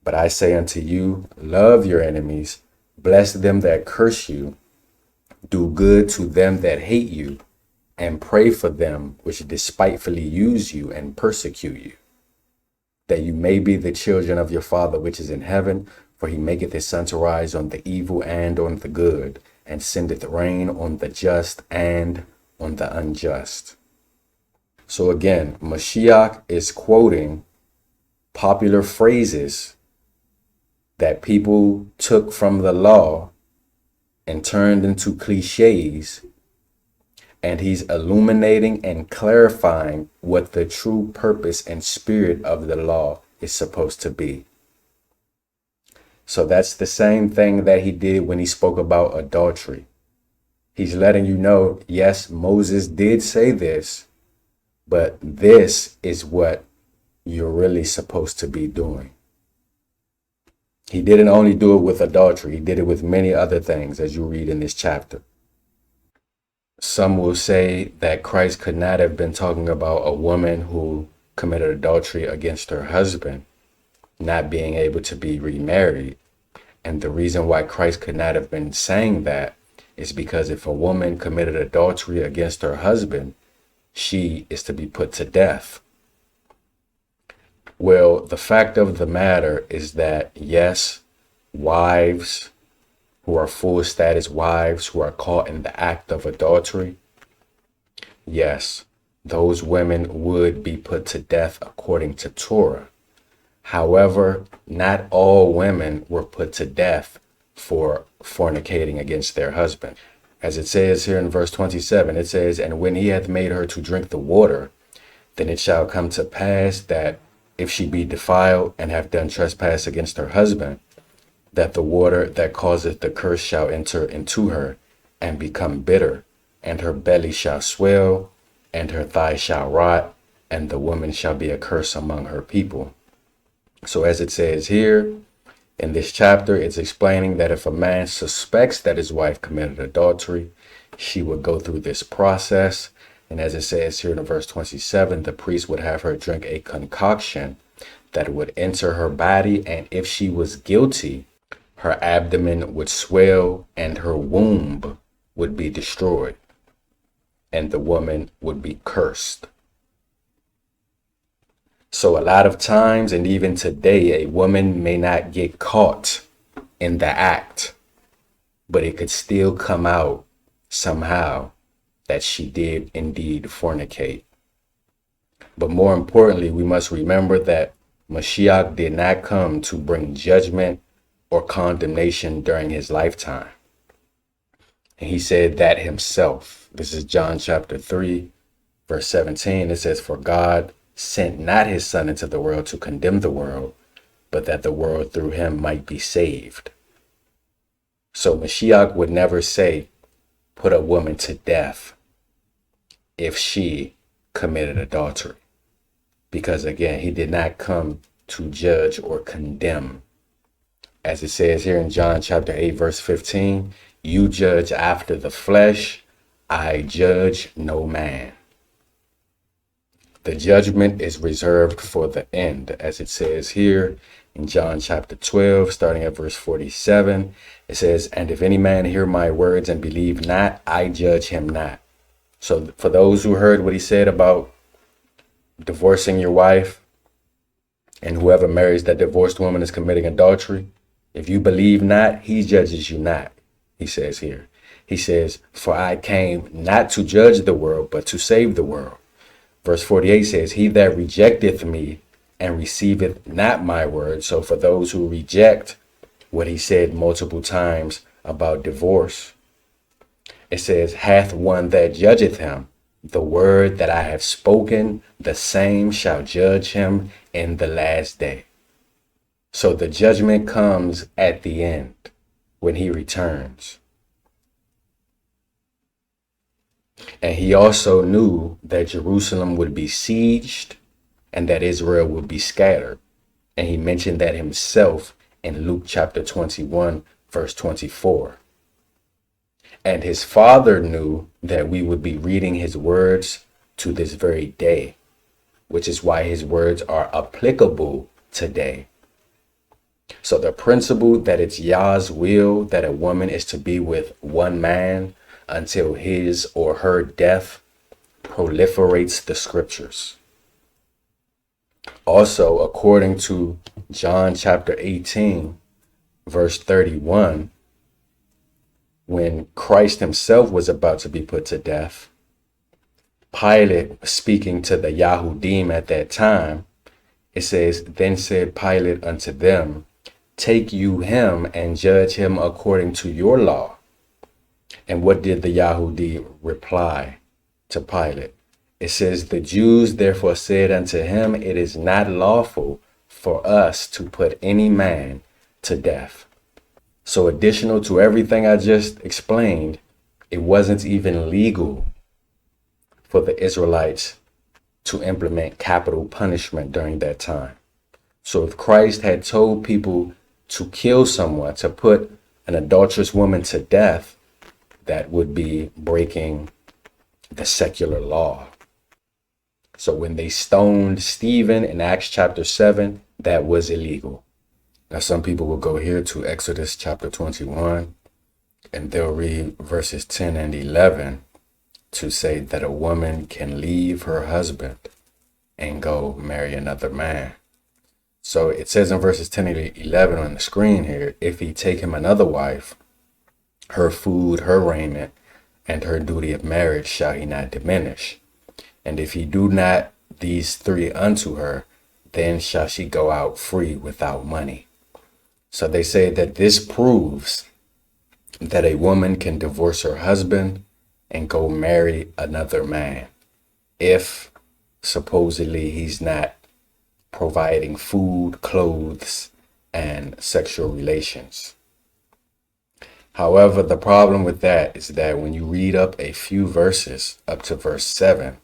But I say unto you, love your enemies, bless them that curse you, do good to them that hate you, and pray for them which despitefully use you and persecute you, that you may be the children of your Father which is in heaven. For he maketh his sun to rise on the evil and on the good, and sendeth rain on the just and on the unjust." So again, Mashiach is quoting popular phrases that people took from the law and turned into cliches, and he's illuminating and clarifying what the true purpose and spirit of the law is supposed to be. So that's the same thing that he did when he spoke about adultery. He's letting you know, yes, Moses did say this, but this is what you're really supposed to be doing. He didn't only do it with adultery. He did it with many other things, as you read in this chapter. Some will say that Christ could not have been talking about a woman who committed adultery against her husband not being able to be remarried. And the reason why Christ could not have been saying that is because if a woman committed adultery against her husband, she is to be put to death. Well, the fact of the matter is that, yes, wives who are full status wives who are caught in the act of adultery, yes, those women would be put to death according to Torah. However, not all women were put to death for fornicating against their husband. As it says here in verse 27, it says, "And when he hath made her to drink the water, then it shall come to pass that if she be defiled and have done trespass against her husband, that the water that causeth the curse shall enter into her and become bitter, and her belly shall swell, and her thigh shall rot, and the woman shall be a curse among her people." So as it says here in this chapter, it's explaining that if a man suspects that his wife committed adultery, she would go through this process. And as it says here in verse 27, the priest would have her drink a concoction that would enter her body. And if she was guilty, her abdomen would swell and her womb would be destroyed, and the woman would be cursed. So a lot of times, and even today, a woman may not get caught in the act, but it could still come out somehow that she did indeed fornicate. But more importantly, we must remember that Mashiach did not come to bring judgment or condemnation during his lifetime. And he said that himself. This is John chapter 3, verse 17. It says, "For God sent not his Son into the world to condemn the world, but that the world through him might be saved." So Mashiach would never say, put a woman to death if she committed adultery. Because again, he did not come to judge or condemn. As it says here in John chapter 8, verse 15, "You judge after the flesh, I judge no man." The judgment is reserved for the end, as it says here in John chapter 12, starting at verse 47. It says, "And if any man hear my words and believe not, I judge him not." So for those who heard what he said about divorcing your wife, and whoever marries that divorced woman is committing adultery, If you believe not, he judges you not, he says here. He says, for I came not to judge the world, but to save the world. Verse 48 says, he that rejecteth me and receiveth not my word. So for those who reject what he said multiple times about divorce, it says, hath one that judgeth him. The word that I have spoken, the same shall judge him in the last day. So the judgment comes at the end when he returns. And he also knew that Jerusalem would be sieged and that Israel would be scattered. And he mentioned that himself in Luke chapter 21, verse 24. And his Father knew that we would be reading his words to this very day, which is why his words are applicable today. So the principle that it's Yah's will that a woman is to be with one man until his or her death proliferates the scriptures. Also, according to John chapter 18, verse 31, when Christ himself was about to be put to death, Pilate, speaking to the Yahudim at that time, it says, then said Pilate unto them, take you him and judge him according to your law. And what did the Yahudi reply to Pilate? It says, the Jews therefore said unto him, it is not lawful for us to put any man to death. So additional to everything I just explained, it wasn't even legal for the Israelites to implement capital punishment during that time. So if Christ had told people to kill someone, to put an adulterous woman to death, that would be breaking the secular law. So when they stoned Stephen in Acts chapter 7, that was illegal. Now some people will go here to Exodus chapter 21, and they'll read verses 10 and 11 to say that a woman can leave her husband and go marry another man. So it says in verses 10 and 11 on the screen here, if he take him another wife, her food, her raiment, and her duty of marriage shall he not diminish. And if he do not these three unto her, then shall she go out free without money. So they say that this proves that a woman can divorce her husband and go marry another man if supposedly he's not providing food, clothes, and sexual relations. However, the problem with that is that when you read up a few verses up to verse 7,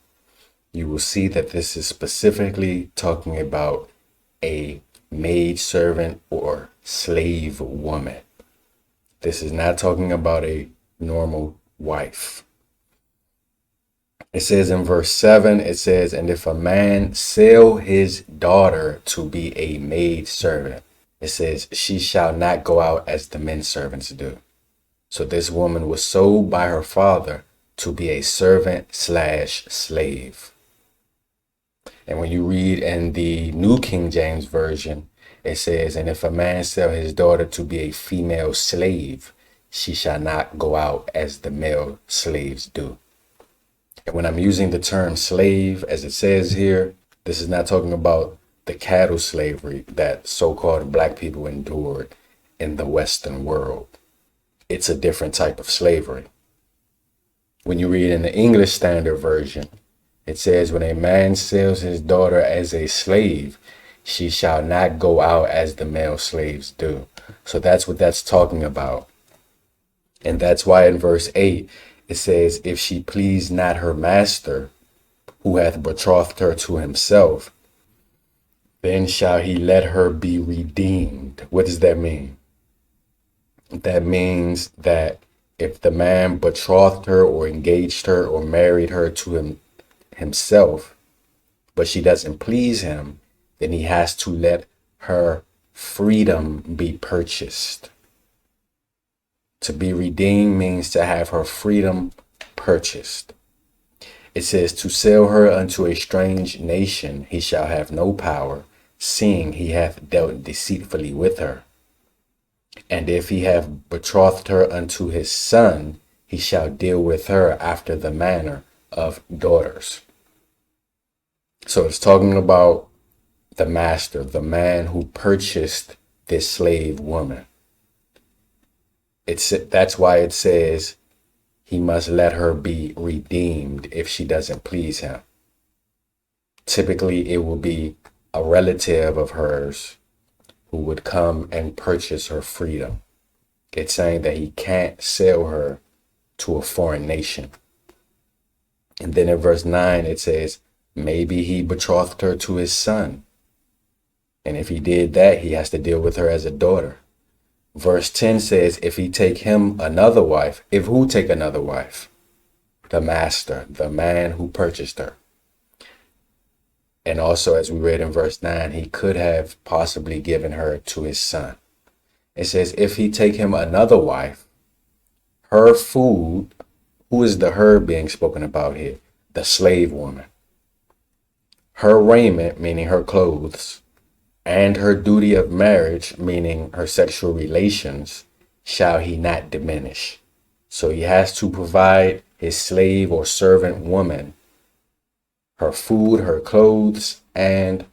you will see that this is specifically talking about a maid servant or slave woman. This is not talking about a normal wife. It says in verse 7, it says, and if a man sell his daughter to be a maid servant, it says, she shall not go out as the men servants do. So this woman was sold by her father to be a servant / slave. And when you read in the New King James Version, it says, and if a man sell his daughter to be a female slave, she shall not go out as the male slaves do. And when I'm using the term slave, as it says here, this is not talking about the cattle slavery that so-called black people endured in the Western world. It's a different type of slavery. When you read in the English Standard Version, it says, when a man sells his daughter as a slave, she shall not go out as the male slaves do. So that's what that's talking about. And that's why in verse 8, it says, if she please not her master, who hath betrothed her to himself, then shall he let her be redeemed. What does that mean? That means that if the man betrothed her or engaged her or married her to himself, but she doesn't please him, then he has to let her freedom be purchased. To be redeemed means to have her freedom purchased. It says, to sell her unto a strange nation, he shall have no power, seeing he hath dealt deceitfully with her. And if he have betrothed her unto his son, he shall deal with her after the manner of daughters. So it's talking about the master, the man who purchased this slave woman. That's why it says he must let her be redeemed if she doesn't please him. Typically, it will be a relative of hers who would come and purchase her freedom. It's saying that he can't sell her to a foreign nation. And then in verse 9, it says, maybe he betrothed her to his son. And if he did that, he has to deal with her as a daughter. Verse 10 says, if he take him another wife, if who take another wife? The master, the man who purchased her. And also, as we read in verse 9, he could have possibly given her to his son. It says, if he take him another wife, her food, who is the her being spoken about here? The slave woman. Her raiment, meaning her clothes, and her duty of marriage, meaning her sexual relations, shall he not diminish. So he has to provide his slave or servant woman her food, her clothes, and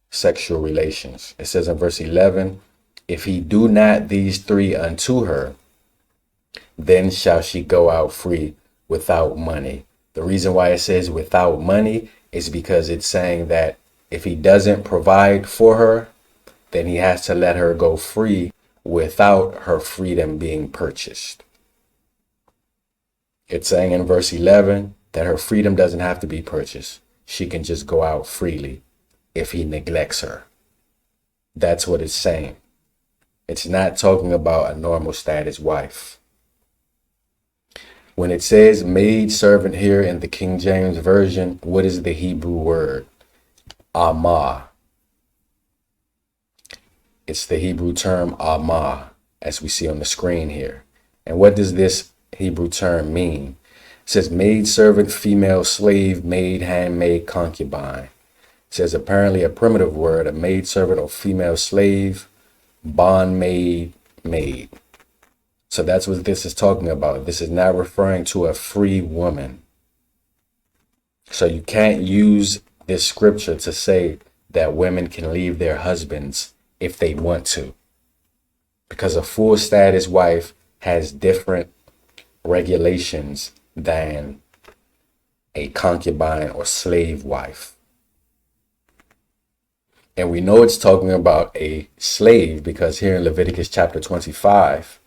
sexual relations. It says in verse 11, if he do not these three unto her, then shall she go out free without money. The reason why it says without money is because it's saying that if he doesn't provide for her, then he has to let her go free without her freedom being purchased. It's saying in verse 11 that her freedom doesn't have to be purchased. She can just go out freely if he neglects her. That's what it's saying. It's not talking about a normal status wife. When it says maid servant here in the King James Version, what is the Hebrew word? Amah. It's the Hebrew term amah, as we see on the screen here. And what does this Hebrew term mean? It says maid servant, female slave, maid, handmaid, concubine. It says apparently a primitive word, a maid servant or female slave, bondmaid, maid. So that's what this is talking about. This is not referring to a free woman. So you can't use this scripture to say that women can leave their husbands if they want to, because a full status wife has different regulations than a concubine or slave wife. And we know it's talking about a slave because here in Leviticus chapter 25,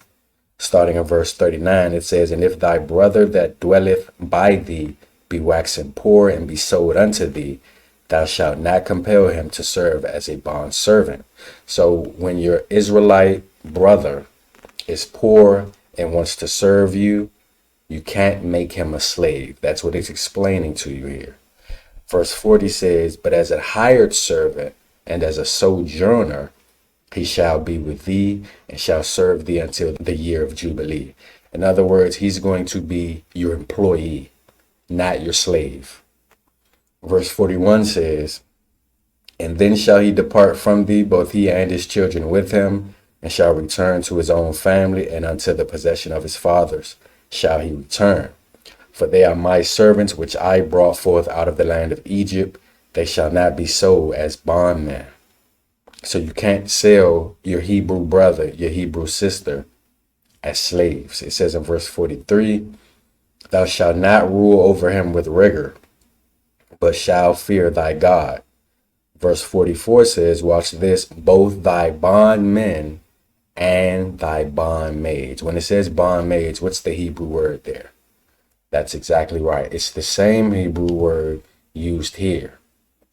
starting in verse 39, it says, and if thy brother that dwelleth by thee be waxen poor and be sold unto thee, thou shalt not compel him to serve as a bondservant. So when your Israelite brother is poor and wants to serve you, you can't make him a slave. That's what it's explaining to you here. Verse 40 says, but as a hired servant and as a sojourner, he shall be with thee and shall serve thee until the year of Jubilee. In other words, he's going to be your employee, not your slave. Verse 41 says, and then shall he depart from thee, both he and his children with him, and shall return to his own family, and unto the possession of his fathers shall he return. For they are my servants, which I brought forth out of the land of Egypt. They shall not be sold as bondmen. So you can't sell your Hebrew brother, your Hebrew sister as slaves. It says in verse 43, thou shalt not rule over him with rigor, but shall fear thy God. Verse 44 says, watch this, both thy bondmen and thy bondmaids. When it says bondmaids, what's the Hebrew word there? That's exactly right. It's the same Hebrew word used here,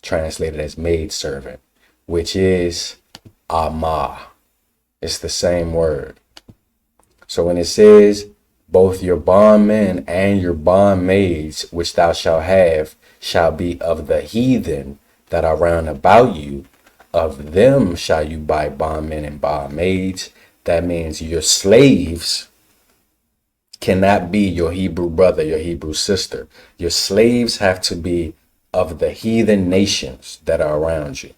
translated as maidservant, which is amah. It's the same word. So when it says both your bondmen and your bondmaids, which thou shalt have, shall be of the heathen that are round about you, of them shall you buy bondmen and bondmaids. That means your slaves cannot be your Hebrew brother, your Hebrew sister. Your slaves have to be of the heathen nations that are around you.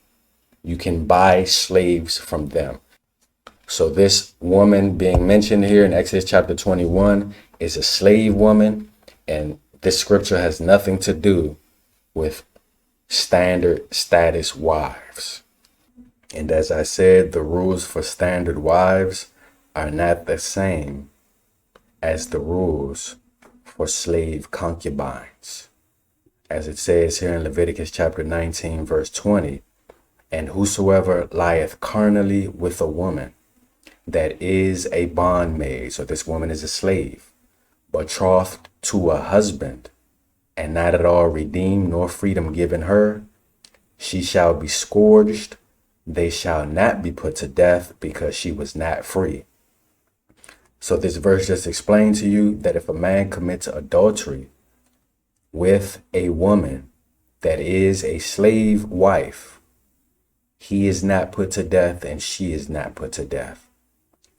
You can buy slaves from them. So this woman being mentioned here in Exodus chapter 21 is a slave woman, and this scripture has nothing to do with standard status wives. And as I said, the rules for standard wives are not the same as the rules for slave concubines. As it says here in Leviticus chapter 19, verse 20, and whosoever lieth carnally with a woman that is a bondmaid, so this woman is a slave, betrothed to a husband, and not at all redeemed nor freedom given her, she shall be scourged. They shall not be put to death because she was not free. So this verse just explained to you that if a man commits adultery with a woman that is a slave wife, he is not put to death and she is not put to death.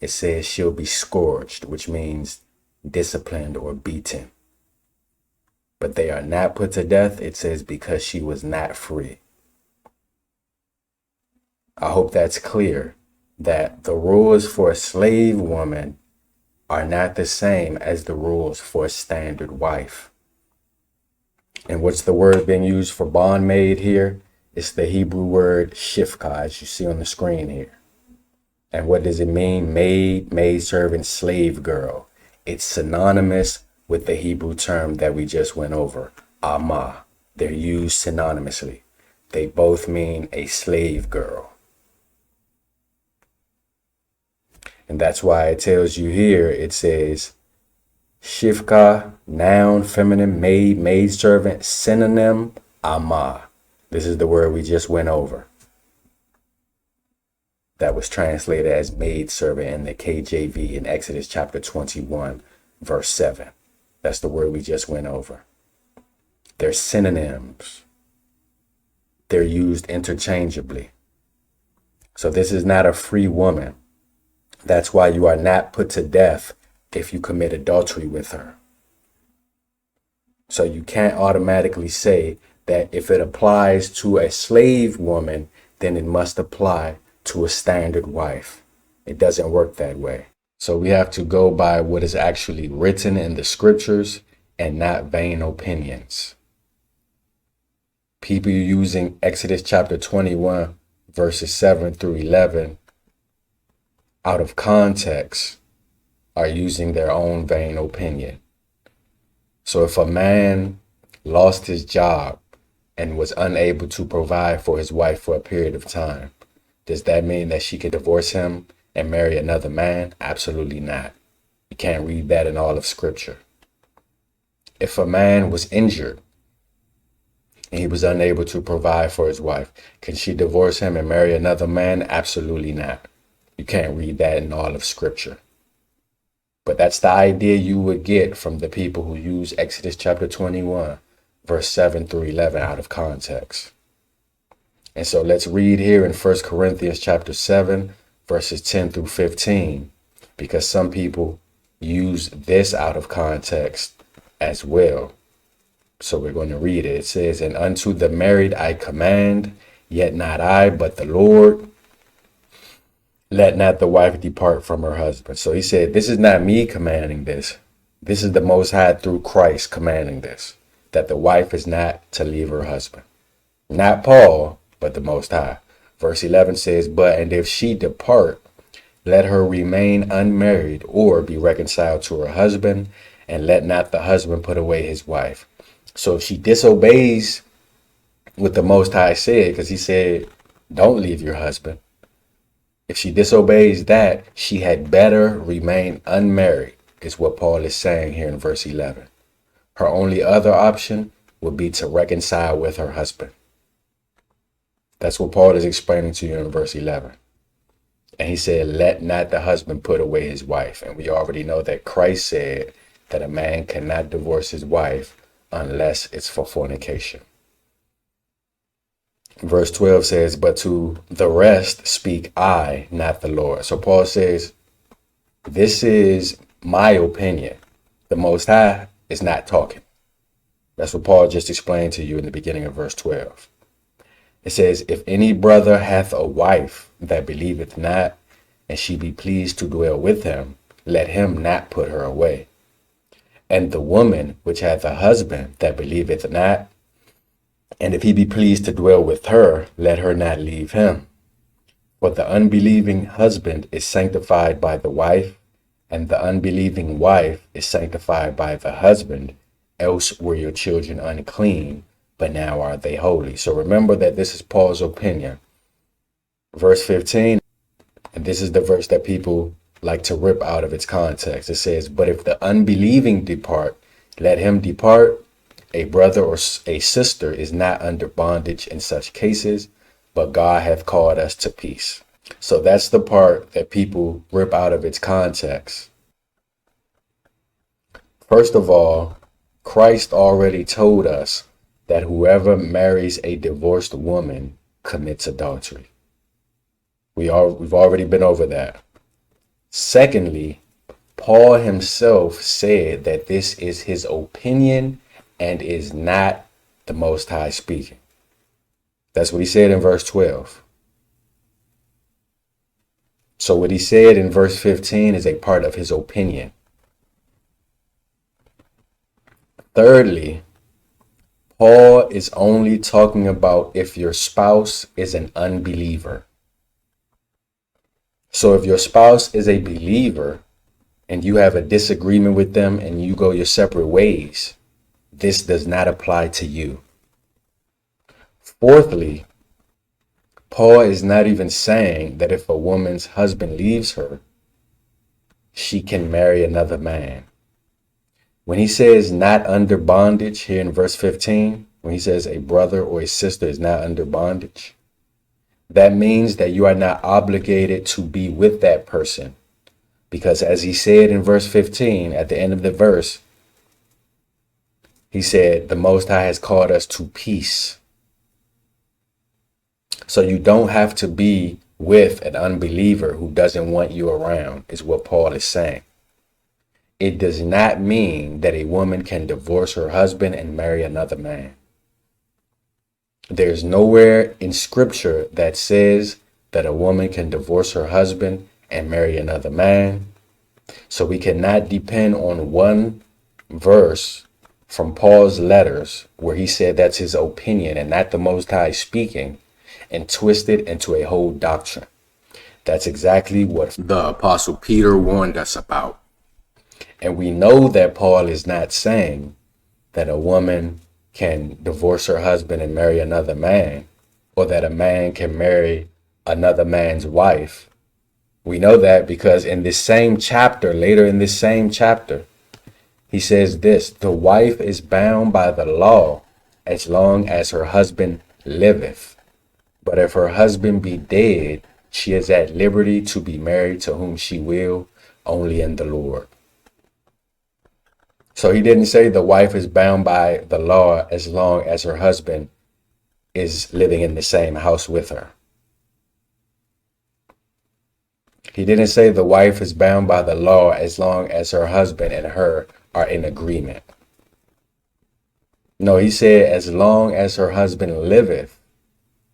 It says she'll be scourged, which means disciplined or beaten. But they are not put to death, it says, because she was not free. I hope that's clear, that the rules for a slave woman are not the same as the rules for a standard wife. And what's the word being used for bondmaid here? It's the Hebrew word shifka, as you see on the screen here. And what does it mean? Maid, maidservant, slave girl. It's synonymous with the Hebrew term that we just went over, amah. They're used synonymously. They both mean a slave girl. And that's why it tells you here, it says, shifka, noun, feminine, maid, maidservant, synonym, amah. This is the word we just went over. That was translated as maidservant in the KJV in Exodus chapter 21, verse 7. That's the word we just went over. They're synonyms. They're used interchangeably. So this is not a free woman. That's why you are not put to death if you commit adultery with her. So you can't automatically say that if it applies to a slave woman, then it must apply to a standard wife. It doesn't work that way. So we have to go by what is actually written in the scriptures and not vain opinions. People using Exodus chapter 21, verses 7 through 11 out of context are using their own vain opinion. So if a man lost his job and was unable to provide for his wife for a period of time, does that mean that she could divorce him and marry another man? Absolutely not. You can't read that in all of Scripture. If a man was injured and he was unable to provide for his wife, can she divorce him and marry another man? Absolutely not. You can't read that in all of Scripture. But that's the idea you would get from the people who use Exodus chapter 21, verse 7 through 11 out of context. And so let's read here in 1 Corinthians chapter 7, verses 10 through 15, because some people use this out of context as well. So we're going to read it. It says, and unto the married I command, yet not I, but the Lord. Let not the wife depart from her husband. So he said, this is not me commanding this. This is the Most High through Christ commanding this, that the wife is not to leave her husband. Not Paul, but the Most High. Verse 11 says, but and if she depart, let her remain unmarried or be reconciled to her husband, and let not the husband put away his wife. So if she disobeys what the Most High said, because he said, don't leave your husband. If she disobeys that, she had better remain unmarried, is what Paul is saying here in verse 11. Her only other option would be to reconcile with her husband. That's what Paul is explaining to you in verse 11. And he said, let not the husband put away his wife. And we already know that Christ said that a man cannot divorce his wife unless it's for fornication. Verse 12 says, but to the rest speak I, not the Lord. So Paul says, this is my opinion. The Most High is not talking. That's what Paul just explained to you in the beginning of verse 12. It says, if any brother hath a wife that believeth not, and she be pleased to dwell with him, let him not put her away. And the woman which hath a husband that believeth not, and if he be pleased to dwell with her, let her not leave him. For the unbelieving husband is sanctified by the wife, and the unbelieving wife is sanctified by the husband. Else were your children unclean, but now are they holy. So remember that this is Paul's opinion. Verse 15, and this is the verse that people like to rip out of its context. It says, but if the unbelieving depart, let him depart. A brother or a sister is not under bondage in such cases, but God hath called us to peace. So that's the part that people rip out of its context. First of all, Christ already told us that whoever marries a divorced woman commits adultery. We've already been over that. Secondly, Paul himself said that this is his opinion and is not the Most High speaking. That's what he said in verse 12. So what he said in verse 15 is a part of his opinion. Thirdly, Paul is only talking about if your spouse is an unbeliever. So if your spouse is a believer and you have a disagreement with them and you go your separate ways, this does not apply to you. Fourthly, Paul is not even saying that if a woman's husband leaves her, she can marry another man. When he says not under bondage here in verse 15, when he says a brother or a sister is not under bondage, that means that you are not obligated to be with that person. Because as he said in verse 15, at the end of the verse, he said, the Most High has called us to peace. So you don't have to be with an unbeliever who doesn't want you around, is what Paul is saying. It does not mean that a woman can divorce her husband and marry another man. There's nowhere in scripture that says that a woman can divorce her husband and marry another man. So we cannot depend on one verse from Paul's letters where he said that's his opinion and not the Most High speaking and twist it into a whole doctrine. That's exactly what the Apostle Peter warned us about. And we know that Paul is not saying that a woman can divorce her husband and marry another man, or that a man can marry another man's wife. We know that because in this same chapter, later in this same chapter, he says this, the wife is bound by the law as long as her husband liveth. But if her husband be dead, she is at liberty to be married to whom she will, only in the Lord. So he didn't say the wife is bound by the law as long as her husband is living in the same house with her. He didn't say the wife is bound by the law as long as her husband and her are in agreement. No, he said as long as her husband liveth,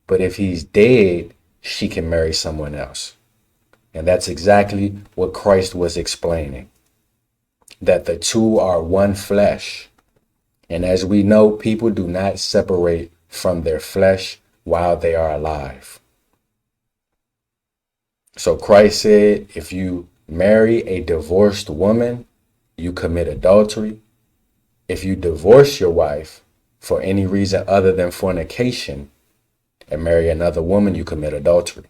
but if he's dead, she can marry someone else. And that's exactly what Christ was explaining. That the two are one flesh. And as we know, people do not separate from their flesh while they are alive. So Christ said, if you marry a divorced woman, you commit adultery. If you divorce your wife for any reason other than fornication and marry another woman, you commit adultery.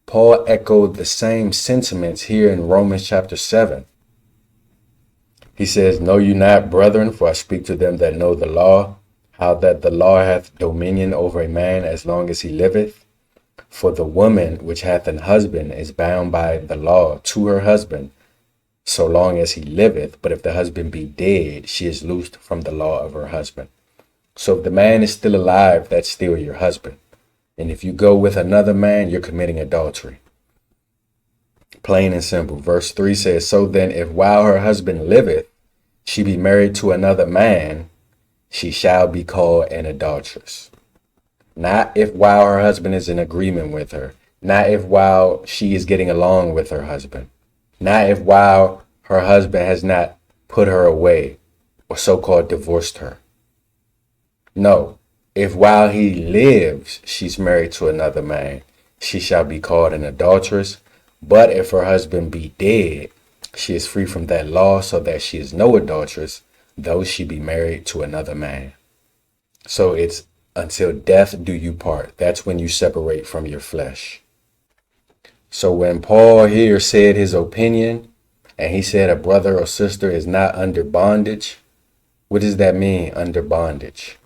Paul echoed the same sentiments here in Romans chapter 7. He says, know you not, brethren, for I speak to them that know the law, how that the law hath dominion over a man as long as he liveth. For the woman which hath an husband is bound by the law to her husband, so long as he liveth. But if the husband be dead, she is loosed from the law of her husband. So if the man is still alive, that's still your husband. And if you go with another man, you're committing adultery. Plain and simple. Verse 3 says, so then if while her husband liveth, she be married to another man, she shall be called an adulteress. Not if while her husband is in agreement with her. Not if while she is getting along with her husband. Not if while her husband has not put her away or so-called divorced her. No, if while he lives, she's married to another man, she shall be called an adulteress. But if her husband be dead, she is free from that law, so that she is no adulteress, though she be married to another man. So it's until death do you part. That's when you separate from your flesh. So when Paul here said his opinion, and he said a brother or sister is not under bondage, what does that mean, under bondage?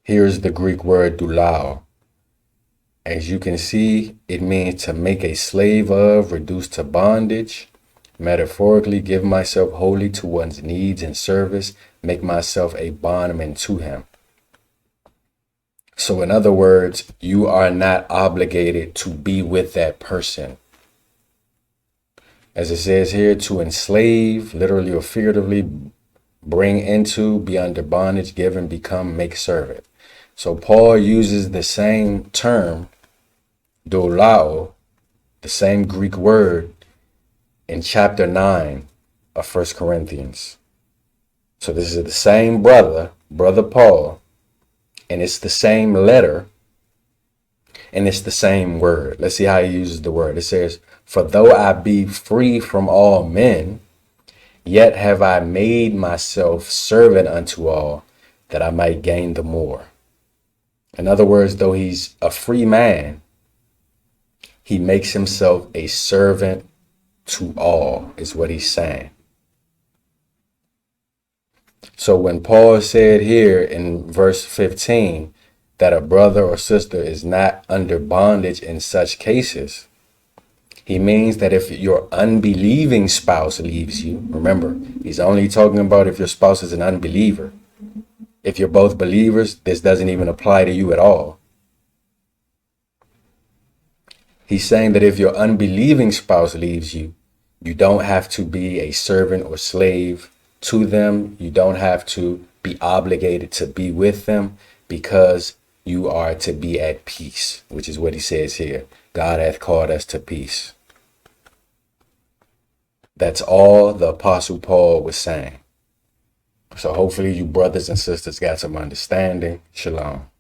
Here's the Greek word doulao. As you can see, it means to make a slave of, reduce to bondage. Metaphorically, give myself wholly to one's needs and service, make myself a bondman to him. So in other words, you are not obligated to be with that person. As it says here, to enslave, literally or figuratively, bring into, be under bondage, give and become, make servant. So Paul uses the same term, doulao, the same Greek word, in chapter 9 of 1 Corinthians. So this is the same brother Paul, and it's the same letter, and it's the same word. Let's see how he uses the word. It says, for though I be free from all men, yet have I made myself servant unto all, that I might gain the more. In other words, though he's a free man, he makes himself a servant to all, is what he's saying. So when Paul said here in verse 15 that a brother or sister is not under bondage in such cases, he means that if your unbelieving spouse leaves you, remember, he's only talking about if your spouse is an unbeliever. If you're both believers, this doesn't even apply to you at all. He's saying that if your unbelieving spouse leaves you, you don't have to be a servant or slave to them. You don't have to be obligated to be with them, because you are to be at peace, which is what he says here. God hath called us to peace. That's all the Apostle Paul was saying. So hopefully you brothers and sisters got some understanding. Shalom.